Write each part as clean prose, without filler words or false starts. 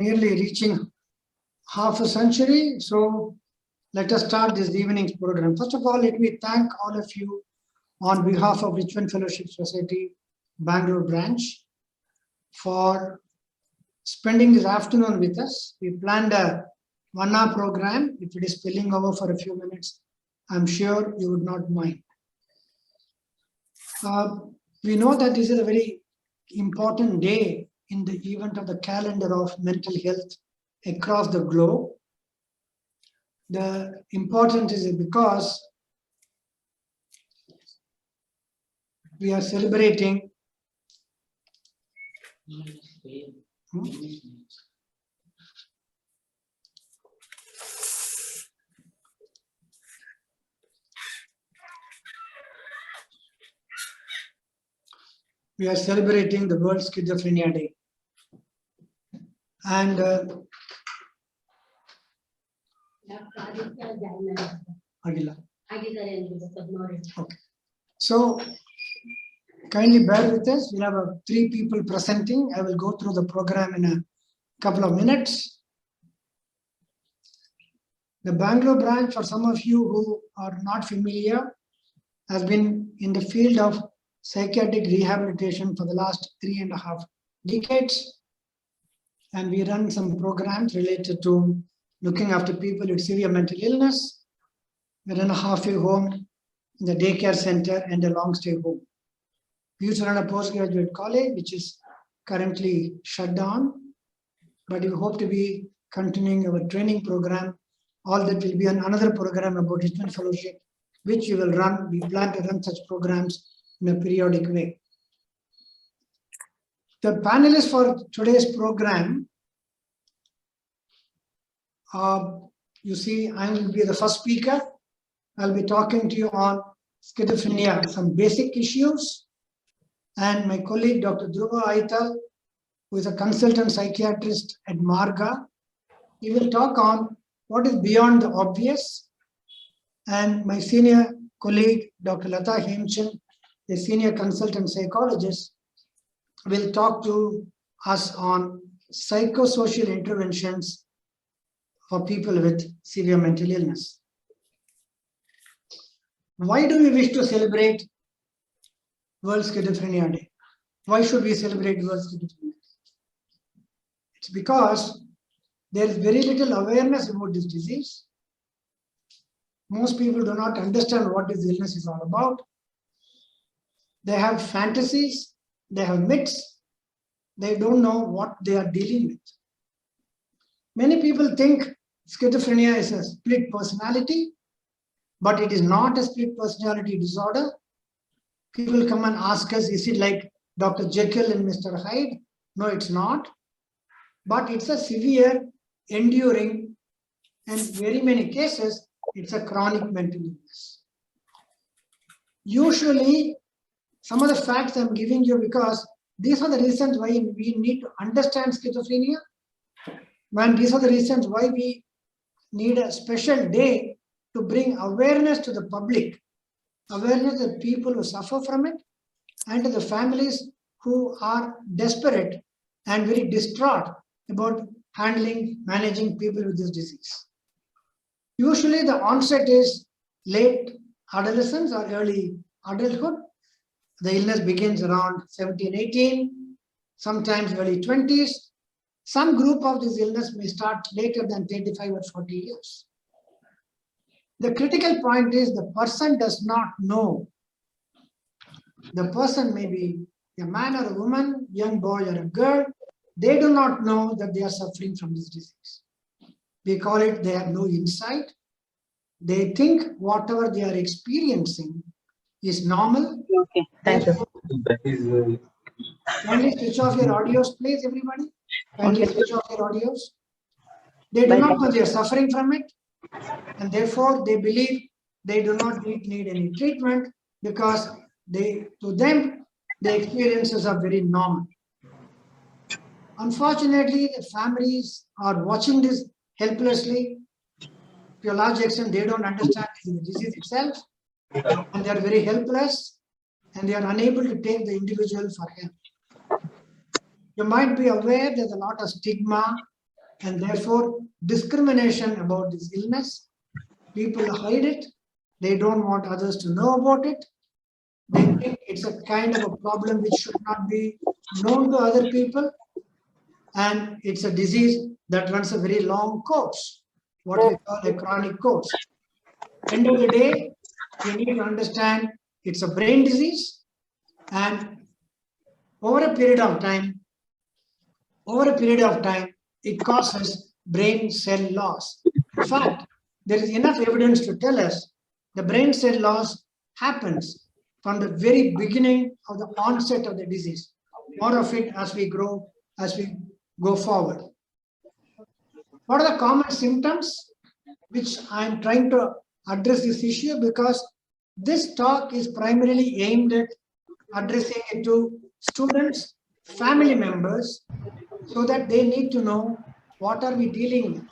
nearly reaching half a century. So let us start this evening's program. First of all, let me thank all of you on behalf of Richmond Fellowship Society, Bangalore branch, for spending this afternoon with us. We planned a 1 hour program. If it is spilling over for a few minutes, I'm sure you would not mind. We know that this is a very important day in the event of the calendar of mental health across the globe. The importance is because we are celebrating the World Schizophrenia Day. And okay. So kindly bear with us. We have 3 people presenting. I will go through the program in a couple of minutes. The Bangalore branch, for some of you who are not familiar, has been in the field of psychiatric rehabilitation for the last 3.5 decades. And we run some programs related to looking after people with severe mental illness. We run a halfway home, the daycare center, and a long stay home. We used to run a postgraduate college, which is currently shut down, but we hope to be continuing our training program. All that will be on another program about Richmond Fellowship, which we will run. We plan to run such programs in a periodic way. The panelists for today's program, you see, I will be the first speaker. I'll be talking to you on schizophrenia, some basic issues. And my colleague, Dr. Dhruva Aital, who is a consultant psychiatrist at Marga, he will talk on what is beyond the obvious. And my senior colleague, Dr. Lata Hemchand, a senior consultant psychologist, will talk to us on psychosocial interventions for people with severe mental illness. Why do we wish to celebrate World Schizophrenia Day? Why should we celebrate World Schizophrenia Day? It's because there is very little awareness about this disease. Most people do not understand what this illness is all about. They have fantasies, they have myths, they don't know what they are dealing with. Many people think schizophrenia is a split personality, but it is not a split personality disorder. People come and ask us, is it like Dr. Jekyll and Mr. Hyde? No, it's not. But it's a severe, enduring, and very many cases, it's a chronic mental illness. Usually, some of the facts I'm giving you because these are the reasons why we need to understand schizophrenia. And these are the reasons why we need a special day to bring awareness to the public, awareness to the people who suffer from it, and to the families who are desperate and very distraught about managing people with this disease. Usually the onset is late adolescence or early adulthood. The illness begins around 17, 18, sometimes early 20s. Some group of this illness may start later than 35 or 40 years. The critical point is the person does not know. The person may be a man or a woman, young boy or a girl. They do not know that they are suffering from this disease. We call it they have no insight. They think whatever they are experiencing is normal. Okay, thank you. Kindly switch off your audios, please, everybody. Kindly switch off your audios. They do not know they are suffering from it, and therefore they believe they do not need any treatment because to them the experiences are very normal. Unfortunately, the families are watching this helplessly. To a large extent, they don't understand the disease itself, and they are very helpless, and they are unable to take the individual for help. You might be aware there's a lot of stigma and therefore discrimination about this illness. People hide it. They don't want others to know about it. They think it's a kind of a problem which should not be known to other people. And it's a disease that runs a very long course, what we call a chronic course. End of the day, you need to understand it's a brain disease, and over a period of time, it causes brain cell loss. In fact, there is enough evidence to tell us the brain cell loss happens from the very beginning of the onset of the disease. More of it as we go forward. What are the common symptoms? Which I am trying to address this issue because this talk is primarily aimed at addressing it to students, family members, so that they need to know what are we dealing with.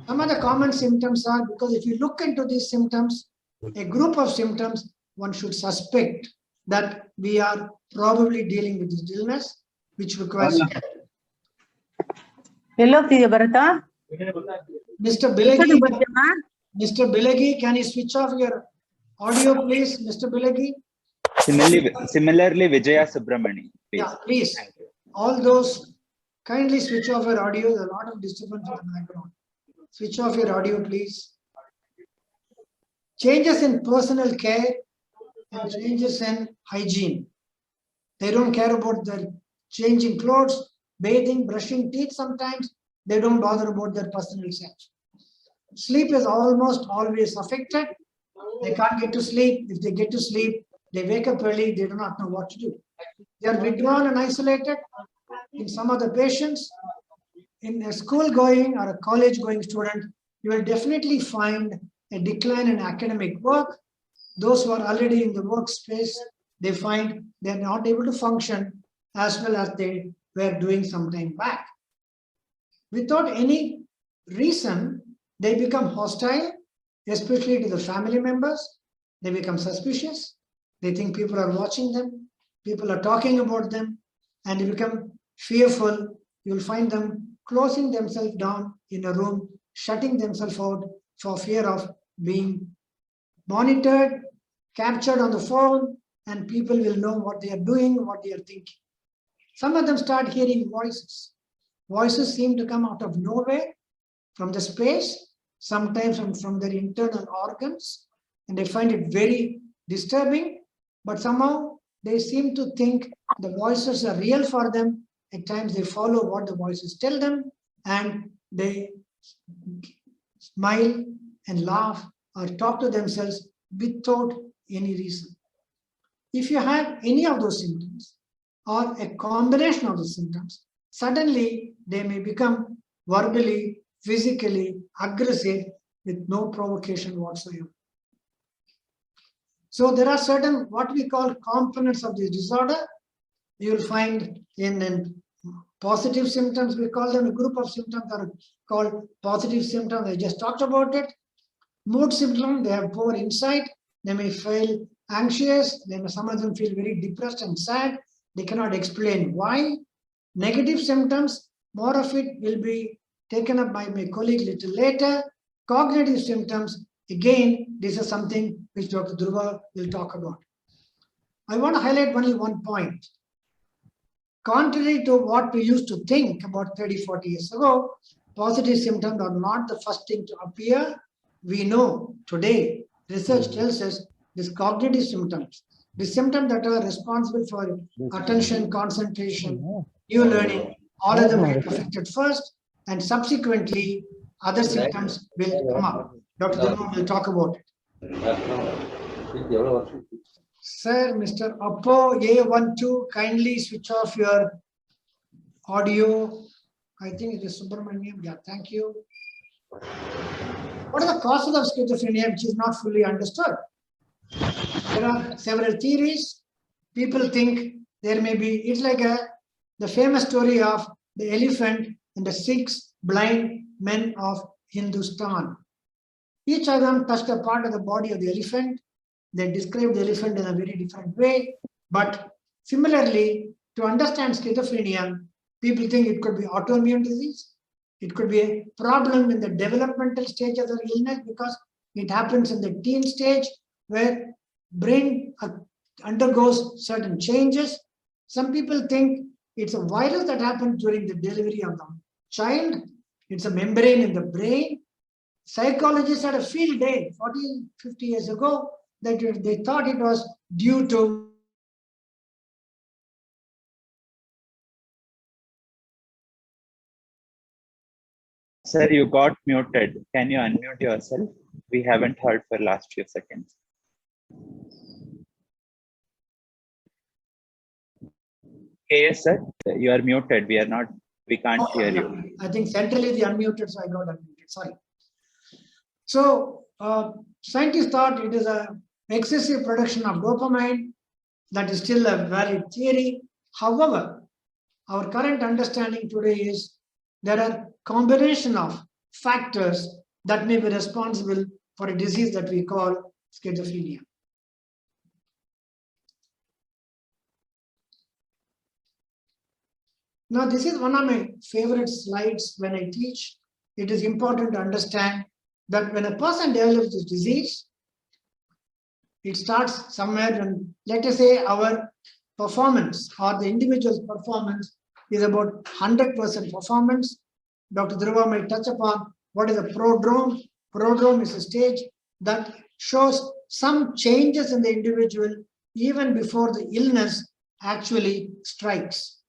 Some of the common symptoms are, because if you look into these symptoms, a group of symptoms, one should suspect that we are probably dealing with this illness, which requires care. Mr. Bilagi, can you switch off your audio, please, Mr. Bilagi? Similarly, Vijaya Subramani. Please. Yeah, please. All those, kindly switch off your audio. There's a lot of disturbance in the background. Switch off your audio, please. Changes in personal care and changes in hygiene. They don't care about their changing clothes, bathing, brushing teeth sometimes. They don't bother about their personal self. Sleep is almost always affected. They can't get to sleep. If they get to sleep, they wake up early. They do not know what to do. They are withdrawn and isolated. In some of the patients, in a school-going or a college-going student, you will definitely find a decline in academic work. Those who are already in the workspace, they find they are not able to function as well as they were doing some time back. Without any reason, they become hostile, especially to the family members. They become suspicious. They think people are watching them. People are talking about them, and they become fearful. You'll find them closing themselves down in a room, shutting themselves out for fear of being monitored, captured on the phone, and people will know what they are doing, what they are thinking. Some of them start hearing voices. Voices seem to come out of nowhere, from the space, sometimes from their internal organs, and they find it very disturbing, but somehow they seem to think the voices are real for them. At times they follow what the voices tell them, and they smile and laugh or talk to themselves without any reason. If you have any of those symptoms or a combination of the symptoms, suddenly they may become verbally, physically aggressive with no provocation whatsoever. So there are certain what we call components of this disorder. You will find in positive symptoms, we call them a group of symptoms that are called positive symptoms. I just talked about it. Mood symptoms, they have poor insight. They may feel anxious. Some of them feel very depressed and sad. They cannot explain why. Negative symptoms, more of it will be taken up by my colleague little later. Cognitive symptoms, again, this is something which Dr. Dhruva will talk about. I want to highlight only one point. Contrary to what we used to think about 30, 40 years ago, positive symptoms are not the first thing to appear. We know today, research tells us these cognitive symptoms, the symptoms that are responsible for attention, concentration, new learning, all of them get affected first, and subsequently other symptoms will come up. Dr. Dhruva will talk about it. Sir, Mr. Appo A12, kindly switch off your audio. I think it is Subramaniam. Yeah, thank you. What are the causes of schizophrenia, which is not fully understood? There are several theories. People think there may be, it's like the famous story of the elephant and the 6 blind men of Hindustan. Each of them touched a part of the body of the elephant. They described the elephant in a very different way. But similarly, to understand schizophrenia, People think it could be autoimmune disease. It could be a problem in the developmental stage of the illness because it happens in the teen stage where brain undergoes certain changes. Some people think it's a virus that happens during the delivery of the child. It's a membrane in the brain. Psychologists had a field day 40, 50 years ago that they thought it was due to Sir, you got muted. Can you unmute yourself? We haven't heard for last few seconds. Yes, sir. You are muted. We can't hear you. I think centrally the unmuted, so I got unmuted. Sorry. So scientists thought it is a excessive production of dopamine. That is still a valid theory. However, our current understanding today is there are combination of factors that may be responsible for a disease that we call schizophrenia. Now, this is one of my favorite slides when I teach. It is important to understand that when a person develops this disease, it starts somewhere when, let us say, our performance or the individual's performance is about 100% performance. Dr. Dhruva might touch upon what is a prodrome. Prodrome is a stage that shows some changes in the individual even before the illness actually strikes.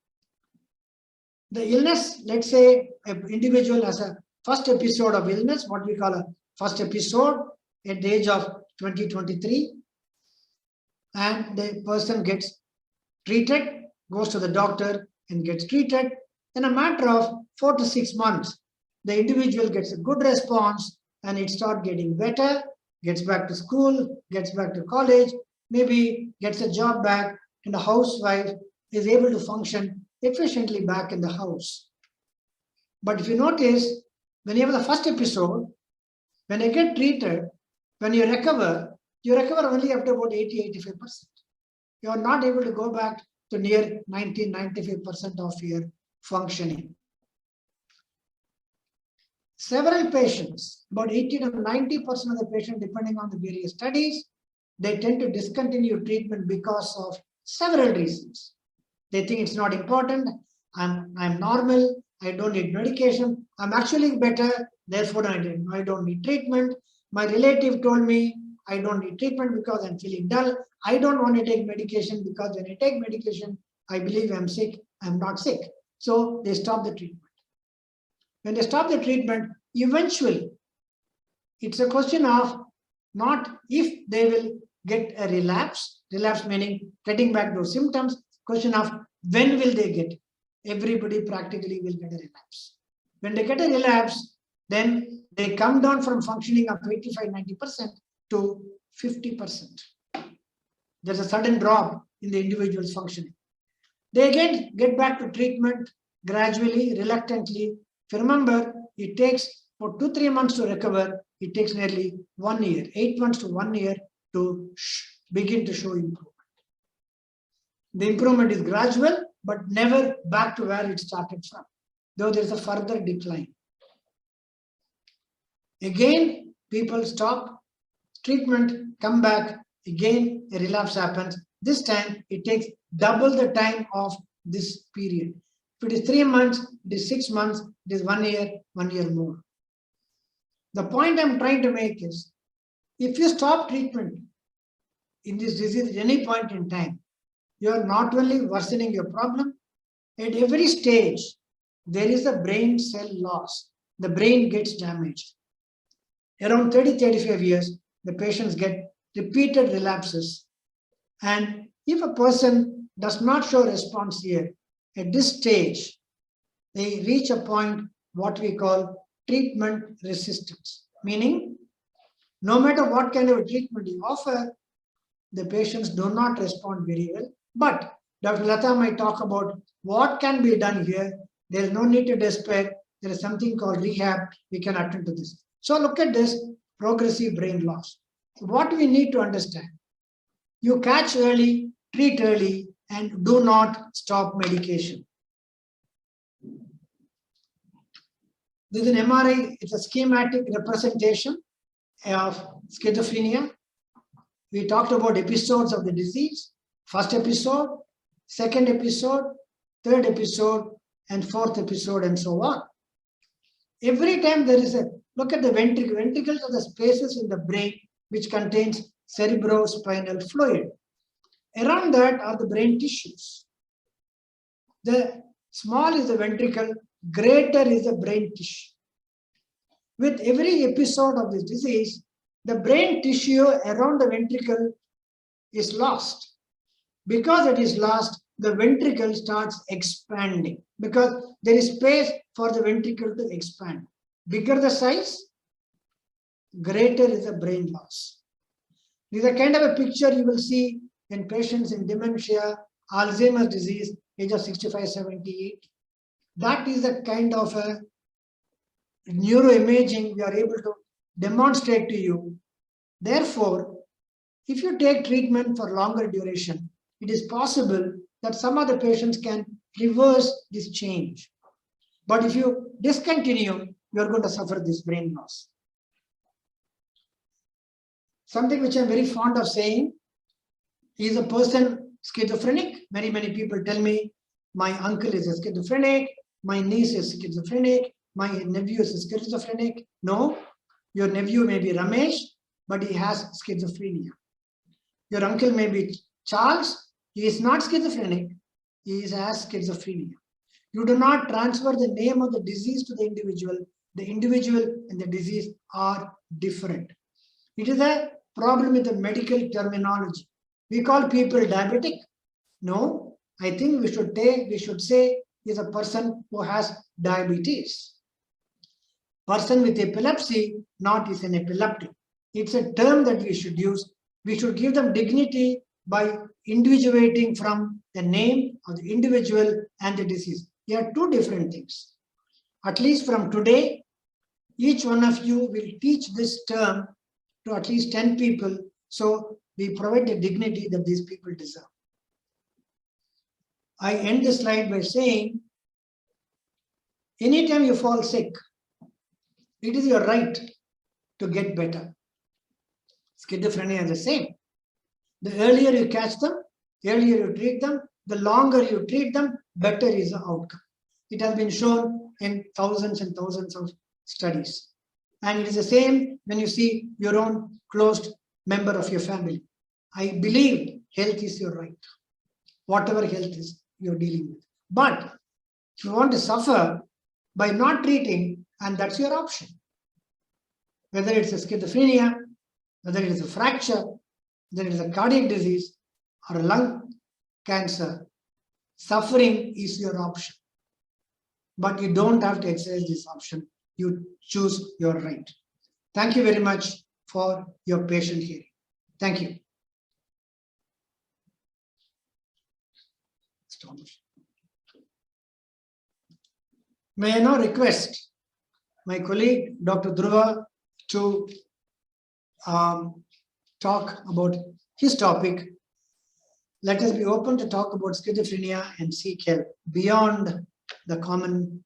The illness, let's say an individual has a first episode of illness, what we call a first episode at the age of 20-23, and the person gets treated, goes to the doctor and gets treated. In a matter of 4 to 6 months, the individual gets a good response and it starts getting better, gets back to school, gets back to college, maybe gets a job back, and the housewife is able to function efficiently back in the house. But if you notice, when you have the first episode, when you get treated, when you recover only after about 80-85%. You are not able to go back to near 90-95% of your functioning. Several patients, about 80 to 90% of the patients, depending on the various studies, they tend to discontinue treatment because of several reasons. They think it's not important. I'm normal. I don't need medication. I'm actually better. Therefore, I don't need treatment. My relative told me I don't need treatment because I'm feeling dull. I don't want to take medication because when I take medication, I believe I'm sick. I'm not sick. So they stop the treatment. When they stop the treatment, eventually, it's a question of not if they will get a relapse meaning getting back those symptoms, question of when will they get it. Everybody practically will get a relapse. When they get a relapse, then they come down from functioning of 85-90% to 50%. There's a sudden drop in the individual's functioning. They again get back to treatment gradually, reluctantly. If you remember, it takes for 2-3 months to recover. It takes nearly 1 year, 8 months to 1 year to begin to show improvement. The improvement is gradual, but never back to where it started from, though there's a further decline. Again, people stop treatment, come back, again a relapse happens. This time it takes double the time of this period. If it is 3 months, it is 6 months, it is 1 year, 1 year more. The point I'm trying to make is, if you stop treatment in this disease at any point in time, you are not only worsening your problem, at every stage, there is a brain cell loss. The brain gets damaged. Around 30-35 years, the patients get repeated relapses. And if a person does not show response here, at this stage, they reach a point what we call treatment resistance. Meaning, no matter what kind of a treatment you offer, the patients do not respond very well. But Dr. Lata might talk about what can be done here. There is no need to despair. There is something called rehab. We can attend to this. So look at this progressive brain loss. What we need to understand, you catch early, treat early, and do not stop medication. This is an MRI, it's a schematic representation of schizophrenia. We talked about episodes of the disease, first episode, second episode, third episode, and fourth episode, and so on. Every time there is a, look at the ventricle. Ventricles are the spaces in the brain which contains cerebrospinal fluid. Around that are the brain tissues. The small is the ventricle, greater is the brain tissue. With every episode of this disease, the brain tissue around the ventricle is lost. Because it is lost, the ventricle starts expanding because there is space for the ventricle to expand. Bigger the size, greater is the brain loss. This is a kind of a picture you will see in patients in dementia, Alzheimer's disease, age of 65, 78. That is the kind of a neuroimaging we are able to demonstrate to you. Therefore, if you take treatment for longer duration, it is possible that some of the patients can reverse this change. But if you discontinue, you are going to suffer this brain loss. Something which I'm very fond of saying is a person schizophrenic. Many people tell me, my uncle is a schizophrenic, my niece is schizophrenic, my nephew is a schizophrenic. No, your nephew may be Ramesh, but he has schizophrenia. Your uncle may be Charles, he is not schizophrenic, he has schizophrenia. You do not transfer the name of the disease to the individual. The individual and the disease are different. It is a problem with the medical terminology. We call people diabetic. No, I think we should say is a person who has diabetes. Person with epilepsy, not is an epileptic. It's a term that we should use. We should give them dignity by individuating from the name of the individual and the disease. They are two different things. At least from today, each one of you will teach this term to at least 10 people. So we provide the dignity that these people deserve. I end the slide by saying, anytime you fall sick, it is your right to get better. Schizophrenia is the same. The earlier you catch them, the earlier you treat them, the longer you treat them, better is the outcome. It has been shown in thousands and thousands of studies. And it is the same when you see your own close member of your family. I believe health is your right. Whatever health is you're dealing with. But if you want to suffer by not treating, and that's your option. Whether it's a schizophrenia, whether it is a fracture, whether it is a cardiac disease or a lung cancer, suffering is your option. But you don't have to exercise this option. You choose your right. Thank you very much for your patient hearing. Thank you. May I now request my colleague, Dr. Dhruva, to talk about his topic. Let us be open to talk about schizophrenia and seek help beyond the common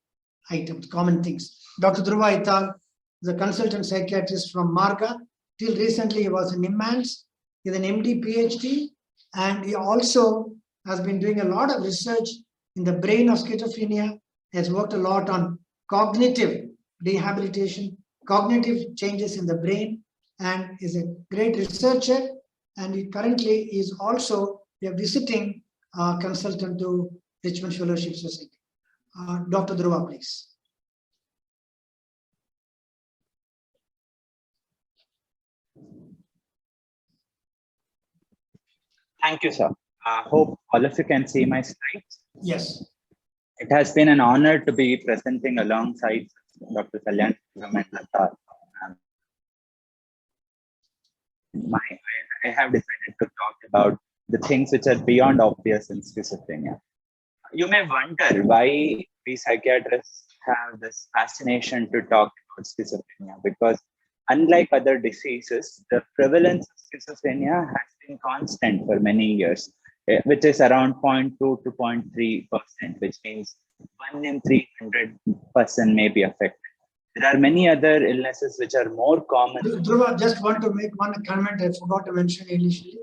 items, common things. Dr. Dhruva Ital is a consultant psychiatrist from Marga. Till recently, he was in Immans. He is an MD, PhD, and he also has been doing a lot of research in the brain of schizophrenia. He has worked a lot on cognitive rehabilitation, cognitive changes in the brain, and is a great researcher. And he currently is also a visiting consultant to Richmond Fellowship Society. Dr. Dhruva, please. Thank you, sir. I hope all of you can see my slides. Yes. It has been an honor to be presenting alongside Dr. Kalyan and Lata. I have decided to talk about the things which are beyond obvious in schizophrenia. You may wonder why we psychiatrists have this fascination to talk about schizophrenia, because unlike other diseases, the prevalence of schizophrenia has been constant for many years, which is around 0.2 to 0.3%, which means 1 in 300 person may be affected. There are many other illnesses which are more common. Dhruva, just want to make one comment I forgot to mention initially.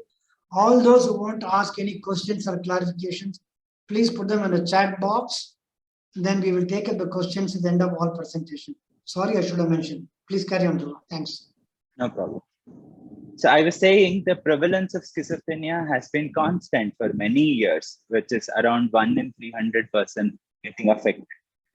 All those who want to ask any questions or clarifications, please put them in the chat box. Then we will take up the questions at the end of all presentation. Sorry, I should have mentioned. Please carry on, Dhruva. Thanks. No problem. So I was saying the prevalence of schizophrenia has been constant for many years, which is around 1 in 300 person getting affected.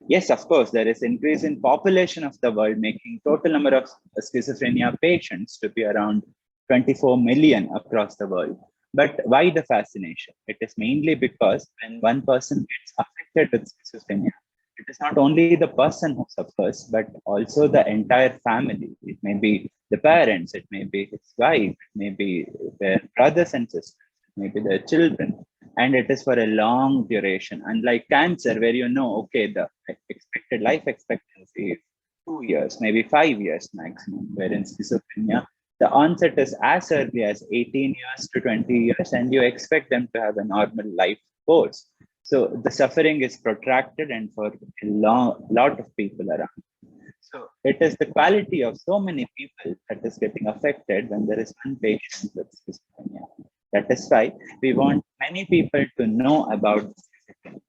Yes, of course, there is increase in population of the world, making total number of schizophrenia patients to be around 24 million across the world. But why the fascination? It is mainly because when one person gets affected with schizophrenia, it is not only the person who suffers, but also the entire family. It may be the parents, it may be his wife, it may be their brothers and sisters, it may be their children. And it is for a long duration. Unlike cancer, where okay, the expected life expectancy is 2 years, maybe 5 years maximum, wherein schizophrenia, the onset is as early as 18 years to 20 years, and you expect them to have a normal life course. So the suffering is protracted and for a lot of people around. So it is the quality of so many people that is getting affected when there is one patient with schizophrenia. That is why we want many people to know about schizophrenia.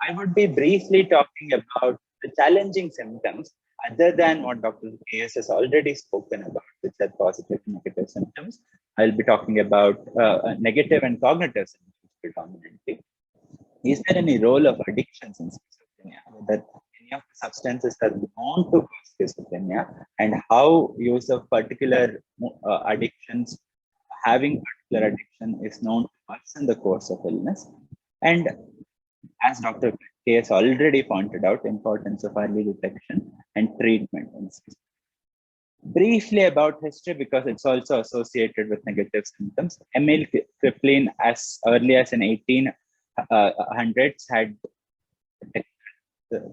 I would be briefly talking about the challenging symptoms other than what Dr. KS has already spoken about, which are positive and negative symptoms. I'll be talking about negative and cognitive symptoms predominantly. Is there any role of addictions in schizophrenia? Whether any of the substances are known to cause schizophrenia, and how use of particular addictions, having particular addiction is known to worsen the course of illness. And as Dr. K has already pointed out, importance of early detection and treatment in schizophrenia. Briefly about history, because it's also associated with negative symptoms. Emil Kraepelin, as early as in 1800s, had,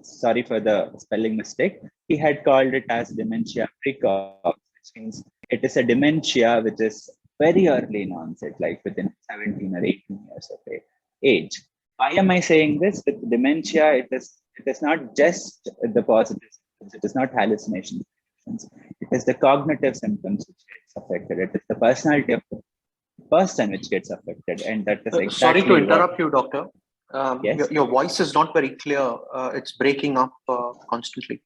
sorry for the spelling mistake, he had called it as dementia precox, which means it is a dementia which is very early in onset, like within 17 or 18 years of age. Why am I saying this? With dementia, it is not just the positive symptoms, it is not hallucinations. It is the cognitive symptoms which gets affected. It is the personality of the person which gets affected. And that is exactly sorry to interrupt you, doctor. Yes? Your voice is not very clear. It's breaking up constantly.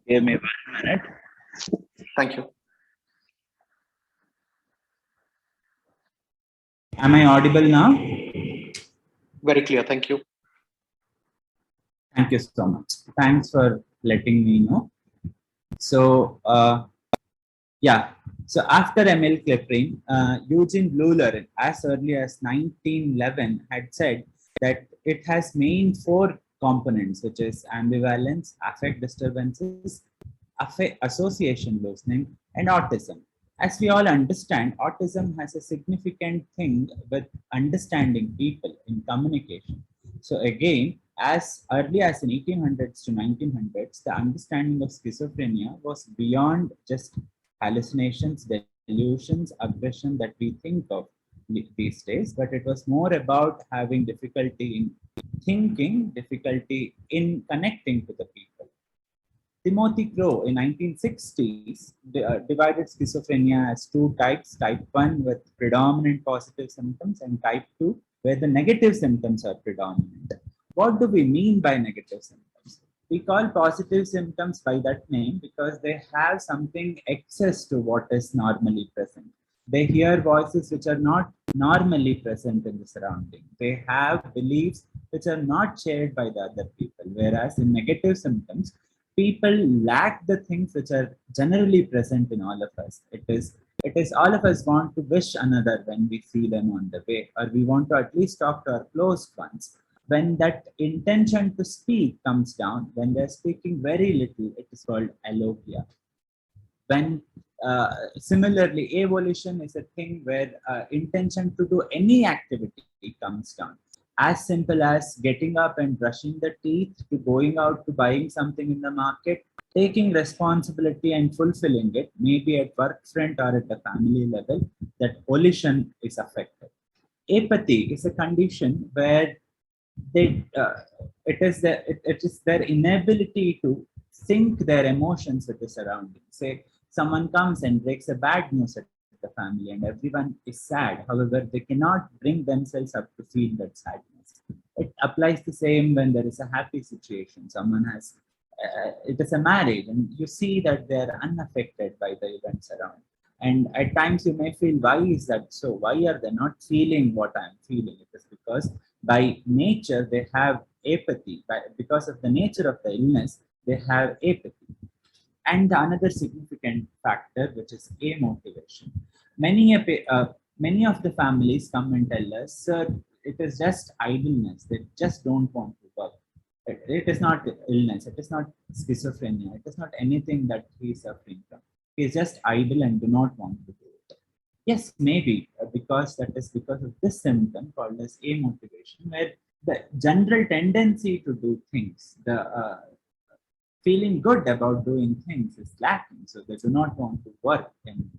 Give me 1 minute. Thank you. Am I audible now? Very clear. Thank you. Thank you so much. Thanks for letting me know. So, yeah. So after Emil Kraepelin, Eugene Bleuler, as early as 1911, had said that it has main 4 components, which is ambivalence, affect disturbances, association loosening, and autism. As we all understand, autism has a significant thing with understanding people in communication. So again, as early as in 1800s to 1900s, the understanding of schizophrenia was beyond just hallucinations, delusions, aggression that we think of these days, but it was more about having difficulty in thinking, difficulty in connecting to the people. Timothy Crow in 1960s divided schizophrenia as 2 types, type 1 with predominant positive symptoms and type 2 where the negative symptoms are predominant. What do we mean by negative symptoms? We call positive symptoms by that name because they have something excess to what is normally present. They hear voices which are not normally present in the surrounding. They have beliefs which are not shared by the other people. Whereas in negative symptoms, people lack the things which are generally present in all of us. It is all of us want to wish another when we see them on the way, or we want to at least talk to our close ones. When that intention to speak comes down, when they're speaking very little, it is called alogia. When similarly, avolition is a thing where intention to do any activity comes down. As simple as getting up and brushing the teeth, to going out to buying something in the market, taking responsibility and fulfilling it, maybe at work front or at the family level, that volition is affected. Apathy is a condition where it is their inability to sync their emotions with the surroundings. Say someone comes and breaks a bad news at the family and everyone is sad. However, they cannot bring themselves up to feel that sadness. It applies the same when there is a happy situation. Someone has, it is a marriage and you see that they're unaffected by the events around. And at times you may feel, why is that so? Why are they not feeling what I'm feeling? It is because by nature they have apathy. Because of the nature of the illness, they have apathy. And another significant factor, which is amotivation. Many of the families come and tell us, sir, it is just idleness. They just don't want to work. It is not illness. It is not schizophrenia. It is not anything that he is suffering from. He is just idle and do not want to do it. Yes, maybe because that is because of this symptom called as amotivation, where the general tendency to do things, the feeling good about doing things is lacking. So they do not want to work. And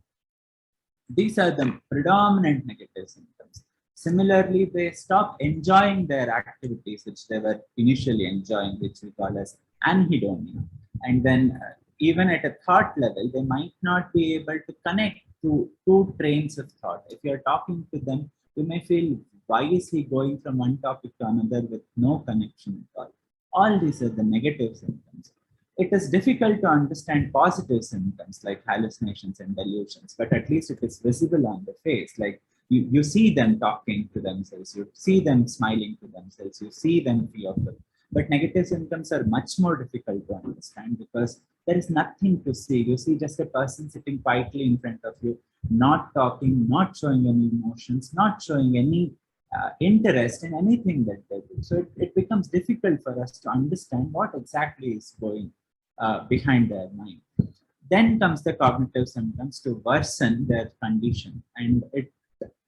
these are the predominant negative symptoms. Similarly, they stop enjoying their activities which they were initially enjoying, which we call as anhedonia. And then even at a thought level, they might not be able to connect to two trains of thought. If you're talking to them, you may feel, why is he going from one topic to another with no connection at all? All these are the negative symptoms. It is difficult to understand positive symptoms like hallucinations and delusions, but at least it is visible on the face. Like you see them talking to themselves, you see them smiling to themselves, you see them fearful. But negative symptoms are much more difficult to understand because there is nothing to see. You see just a person sitting quietly in front of you, not talking, not showing any emotions, not showing any interest in anything that they do. So it becomes difficult for us to understand what exactly is going behind their mind. Then comes the cognitive symptoms to worsen their condition. And it,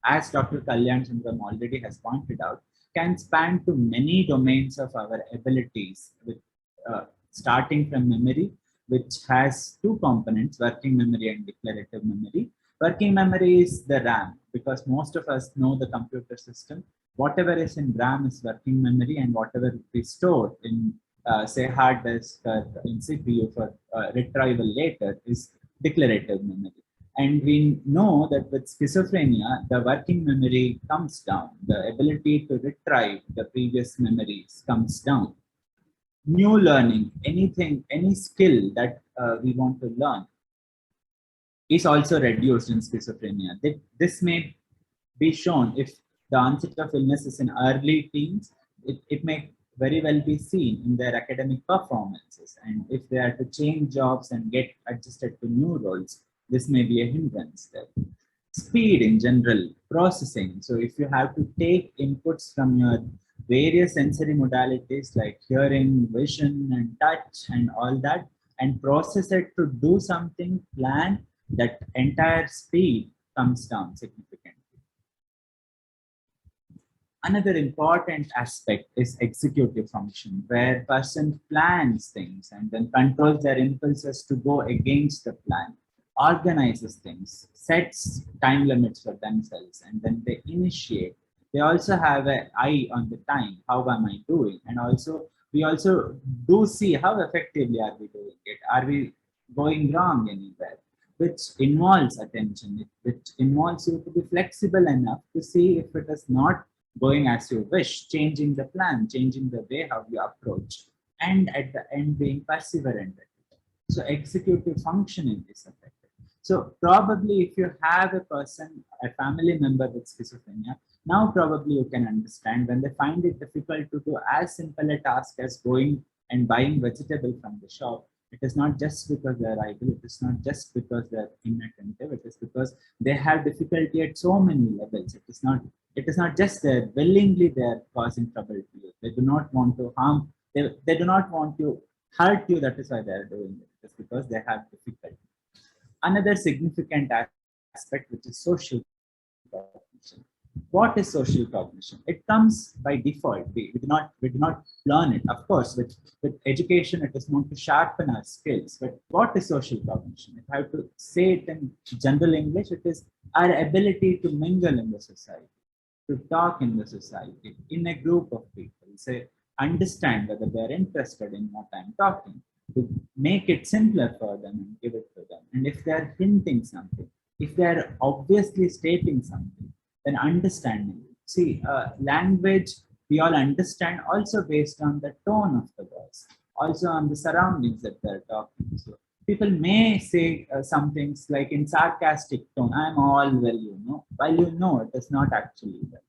as Dr. Kalyan Chandram already has pointed out, can span to many domains of our abilities, with, starting from memory, which has two components, working memory and declarative memory. Working memory is the RAM, because most of us know the computer system. Whatever is in RAM is working memory, and whatever we store in say hard disk in CPU for retrieval later is declarative memory. And we know that with schizophrenia, the working memory comes down. The ability to retrieve the previous memories comes down. New learning, anything, any skill that we want to learn is also reduced in schizophrenia. This may be shown if the onset of illness is in early teens. It may very well be seen in their academic performances. And if they are to change jobs and get adjusted to new roles, this may be a hindrance there. Speed in general, processing. So if you have to take inputs from your various sensory modalities like hearing, vision, and touch, and all that, and process it to do something, plan, that entire speed comes down significantly. Another important aspect is executive function, where person plans things and then controls their impulses to go against the plan, organizes things, sets time limits for themselves, and then they initiate. They also have an eye on the time. How am I doing? And also, we also do see how effectively are we doing it. Are we going wrong anywhere? Which involves attention, which involves you to be flexible enough to see if it is not going as you wish, changing the plan, changing the way how you approach, and at the end being perseverant. So executive functioning is affected. So probably if you have a person, a family member with schizophrenia, now probably you can understand when they find it difficult to do as simple a task as going and buying vegetable from the shop. It is not just because they're idle, it is not just because they're inattentive, it is because they have difficulty at so many levels. It is not just that willingly they are causing trouble to you. They do not want to harm, they do not want to hurt you, that is why they are doing it. It's because they have difficulty. Another significant aspect, which is social cognition. What is social cognition? It comes by default. We do not learn it. Of course, with education, it is meant to sharpen our skills. But what is social cognition? If I have to say it in general English, it is our ability to mingle in the society, to talk in the society, in a group of people, will say, understand whether they're interested in what I'm talking, to make it simpler for them and give it to them. And if they're hinting something, if they're obviously stating something, then understanding. See, language we all understand also based on the tone of the voice, also on the surroundings that they're talking. So people may say some things like in sarcastic tone, I'm all well, you know, while you know it is not actually well.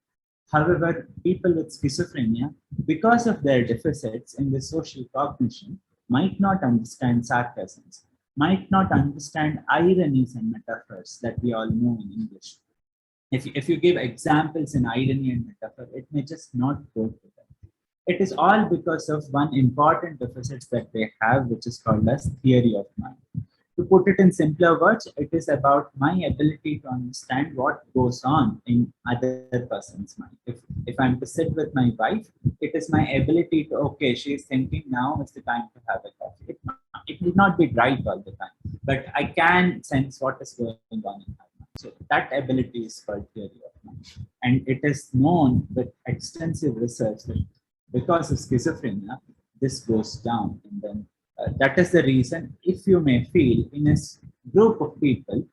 However, people with schizophrenia, because of their deficits in the social cognition, might not understand sarcasms, might not understand ironies and metaphors that we all know in English. If you give examples in irony and metaphor, it may just not go to them. It is all because of one important deficit that they have, which is called as theory of mind. To put it in simpler words, it is about my ability to understand what goes on in other person's mind. If I'm to sit with my wife, it is my ability to, okay, she's thinking now is the time to have a coffee. It will not be right all the time, but I can sense what is going on in her mind. So that ability is called theory of mind. And it is known with extensive research that because of schizophrenia, this goes down. And then that is the reason, if you may feel in a group of people,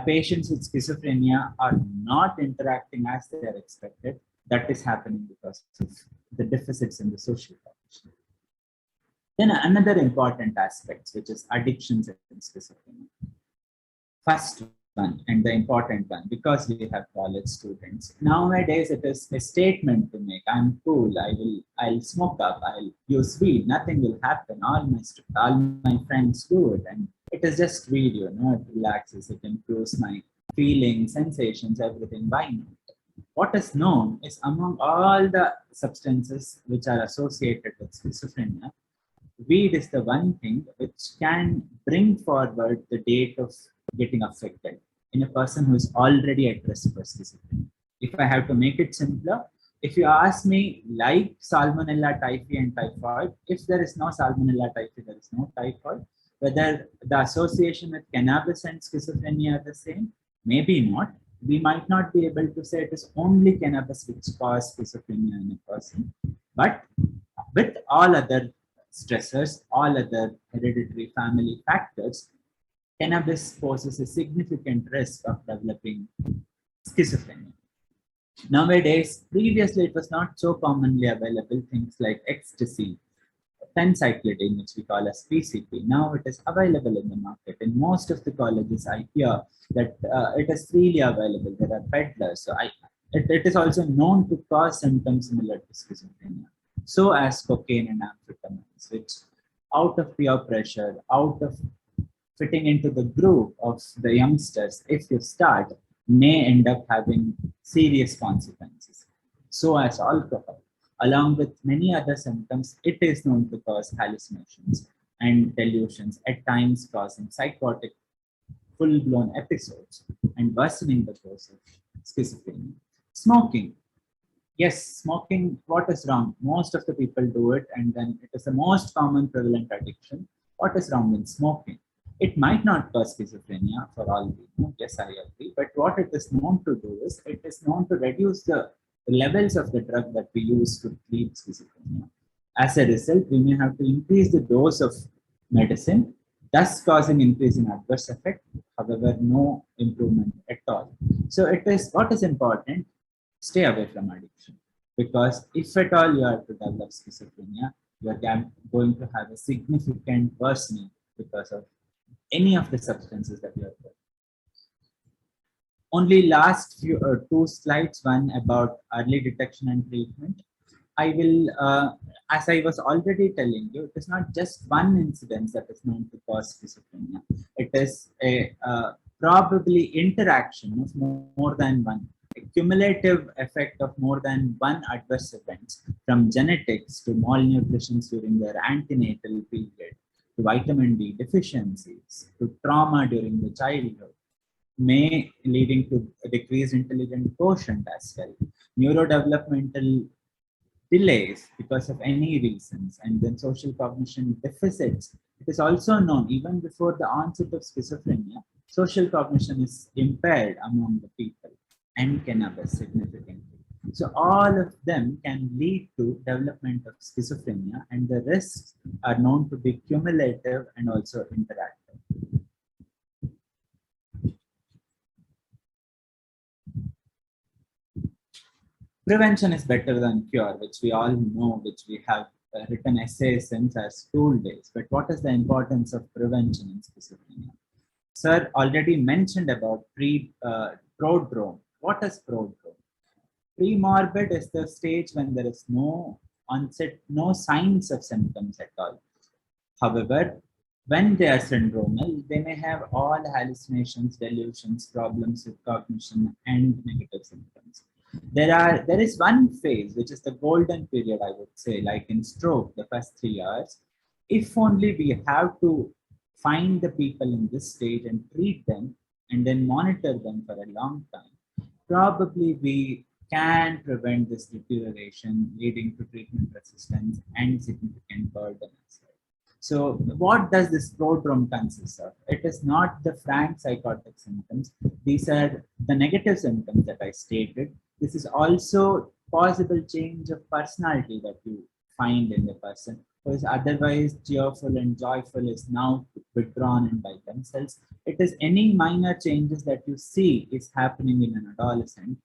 patients with schizophrenia are not interacting as they are expected, that is happening because of the deficits in the social cognition. Then another important aspect, which is addictions in schizophrenia. First one, and the important one, because we have college students. Nowadays, it is a statement to make. I'm cool. I'll smoke up. I'll use weed. Nothing will happen. All my friends do it, and it is just weed. You know, it relaxes. It improves my feelings, sensations, everything. Why not? What is known is among all the substances which are associated with schizophrenia, weed is the one thing which can bring forward the date of getting affected in a person who is already at risk for schizophrenia. If I have to make it simpler, if you ask me, like Salmonella typhi and typhoid, if there is no Salmonella typhi, there is no typhoid, whether the association with cannabis and schizophrenia are the same, maybe not. We might not be able to say it is only cannabis which causes schizophrenia in a person, but with all other stressors, all other hereditary family factors, cannabis poses a significant risk of developing schizophrenia. Nowadays, previously it was not so commonly available, things like ecstasy, phencyclidine, which we call as PCP. Now it is available in the market. In most of the colleges, I hear that it is freely available. There are peddlers. So it is also known to cause symptoms similar to schizophrenia. So as cocaine and amphetamines, which out of peer pressure, out of fitting into the groove of the youngsters, if you start, may end up having serious consequences. So as alcohol, along with many other symptoms, it is known to cause hallucinations and delusions, at times causing psychotic full-blown episodes and worsening the course of schizophrenia. Smoking. Yes, smoking, what is wrong? Most of the people do it, and then it is the most common prevalent addiction. What is wrong with smoking? It might not cause schizophrenia for all we know. Yes, I agree. But what it is known to do is it is known to reduce the levels of the drug that we use to treat schizophrenia. As a result, we may have to increase the dose of medicine, thus causing increase in adverse effect. However, no improvement at all. So it is what is important. Stay away from addiction, because if at all you are to develop schizophrenia, you are going to have a significant worsening because of any of the substances that you are taking. Only last few two slides, one about early detection and treatment. I will, as I was already telling you, it is not just one incidence that is known to cause schizophrenia. It is a probably interaction of more than one, a cumulative effect of more than one adverse event, from genetics to malnutrition during their antenatal period, to vitamin D deficiencies, to trauma during the childhood, may leading to a decreased intelligent quotient as well, neurodevelopmental delays because of any reasons, and then social cognition deficits. It is also known even before the onset of schizophrenia, social cognition is impaired among the people, and cannabis significantly. So all of them can lead to development of schizophrenia, and the risks are known to be cumulative and also interactive. Prevention is better than cure, which we all know, which we have written essays since our school days. But what is the importance of prevention in schizophrenia? Sir already mentioned about prodrome. What is prodrome? Pre-morbid is the stage when there is no onset, no signs of symptoms at all. However, when they are syndromal, they may have all hallucinations, delusions, problems with cognition, and negative symptoms. There is one phase which is the golden period, I would say, like in stroke, the first 3 years. If only we have to find the people in this stage and treat them and then monitor them for a long time, probably we can prevent this deterioration leading to treatment resistance and significant burden as well. So what does this prodrome consist of? It is not the frank psychotic symptoms. These are the negative symptoms that I stated. This is also possible change of personality that you find in the person who is otherwise cheerful and joyful is now withdrawn and by themselves. It is any minor changes that you see is happening in an adolescent,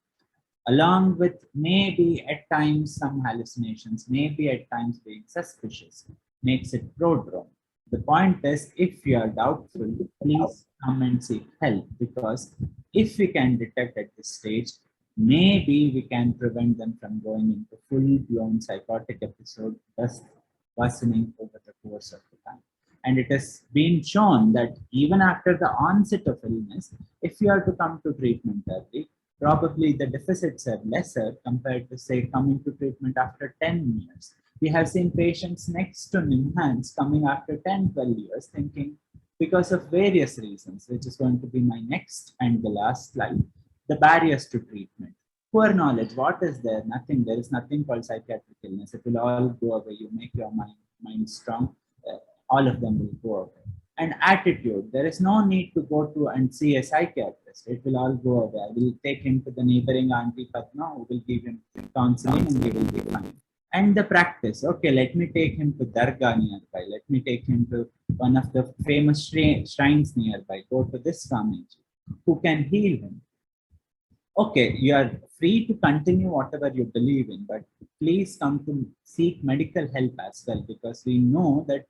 along with maybe at times some hallucinations, maybe at times being suspicious, makes it prodrome. The point is, if you are doubtful, please come and seek help, because if we can detect at this stage, maybe we can prevent them from going into full-blown psychotic episode, thus worsening over the course of the time. And it has been shown that even after the onset of illness, if you are to come to treatment early, probably the deficits are lesser compared to, say, coming to treatment after 10 years. We have seen patients next to NIMHANS coming after 10, 12 years thinking, because of various reasons, which is going to be my next and the last slide, the barriers to treatment. Poor knowledge, what is there? Nothing. There is nothing called psychiatric illness. It will all go away. You make your mind strong, all of them will go away. And attitude, there is no need to go to and see a psychiatrist. It will all go away. I will take him to the neighboring Auntie Padma, who will give him counseling and he will be fine. And the practice, okay, let me take him to Dargah nearby. Let me take him to one of the famous shrines nearby. Go to this Swamiji who can heal him. Okay, you are free to continue whatever you believe in, but please come to seek medical help as well, because we know that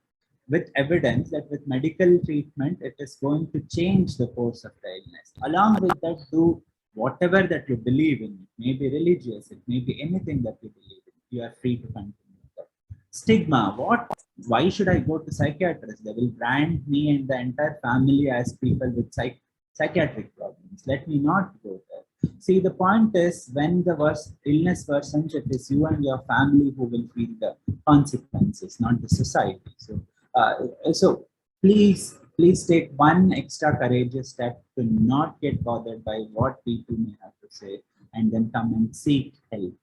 with evidence that with medical treatment, it is going to change the course of the illness. Along with that, do whatever that you believe in. It may be religious, it may be anything that you believe in. You are free to continue that. Stigma, why should I go to psychiatrist? They will brand me and the entire family as people with psychiatric problems. Let me not go there. See, the point is, when the illness worsens, it is you and your family who will feel the consequences, not the society. So please take one extra courageous step to not get bothered by what people may have to say, and then come and seek help.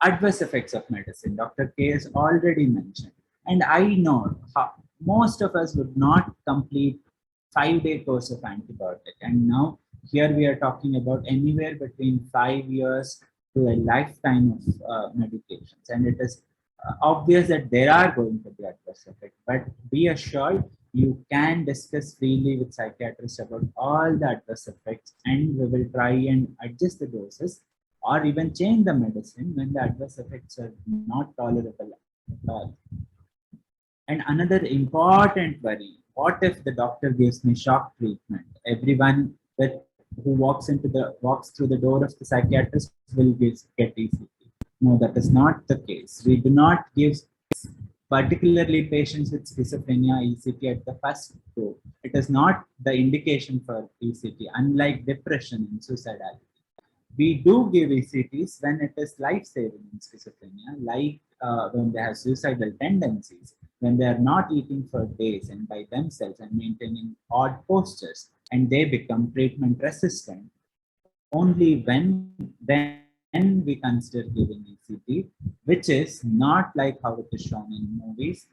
Adverse effects of medicine, Dr. K has already mentioned, and I know most of us would not complete 5-day course of antibiotic, and now here we are talking about anywhere between 5 years to a lifetime of medications, and it is obvious that there are going to be adverse effects, but be assured you can discuss freely with psychiatrists about all the adverse effects, and we will try and adjust the doses or even change the medicine when the adverse effects are not tolerable at all. And another important worry, what if the doctor gives me shock treatment? Everyone who walks through the door of the psychiatrist will get ECT. No, that is not the case. We do not give, particularly patients with schizophrenia, ECT at the first go. It is not the indication for ECT, unlike depression and suicidality. We do give ECTs when it is life-saving in schizophrenia, like when they have suicidal tendencies, when they are not eating for days and by themselves and maintaining odd postures, and they become treatment resistant. Only then we consider giving ECT, which is not like how it is shown in movies,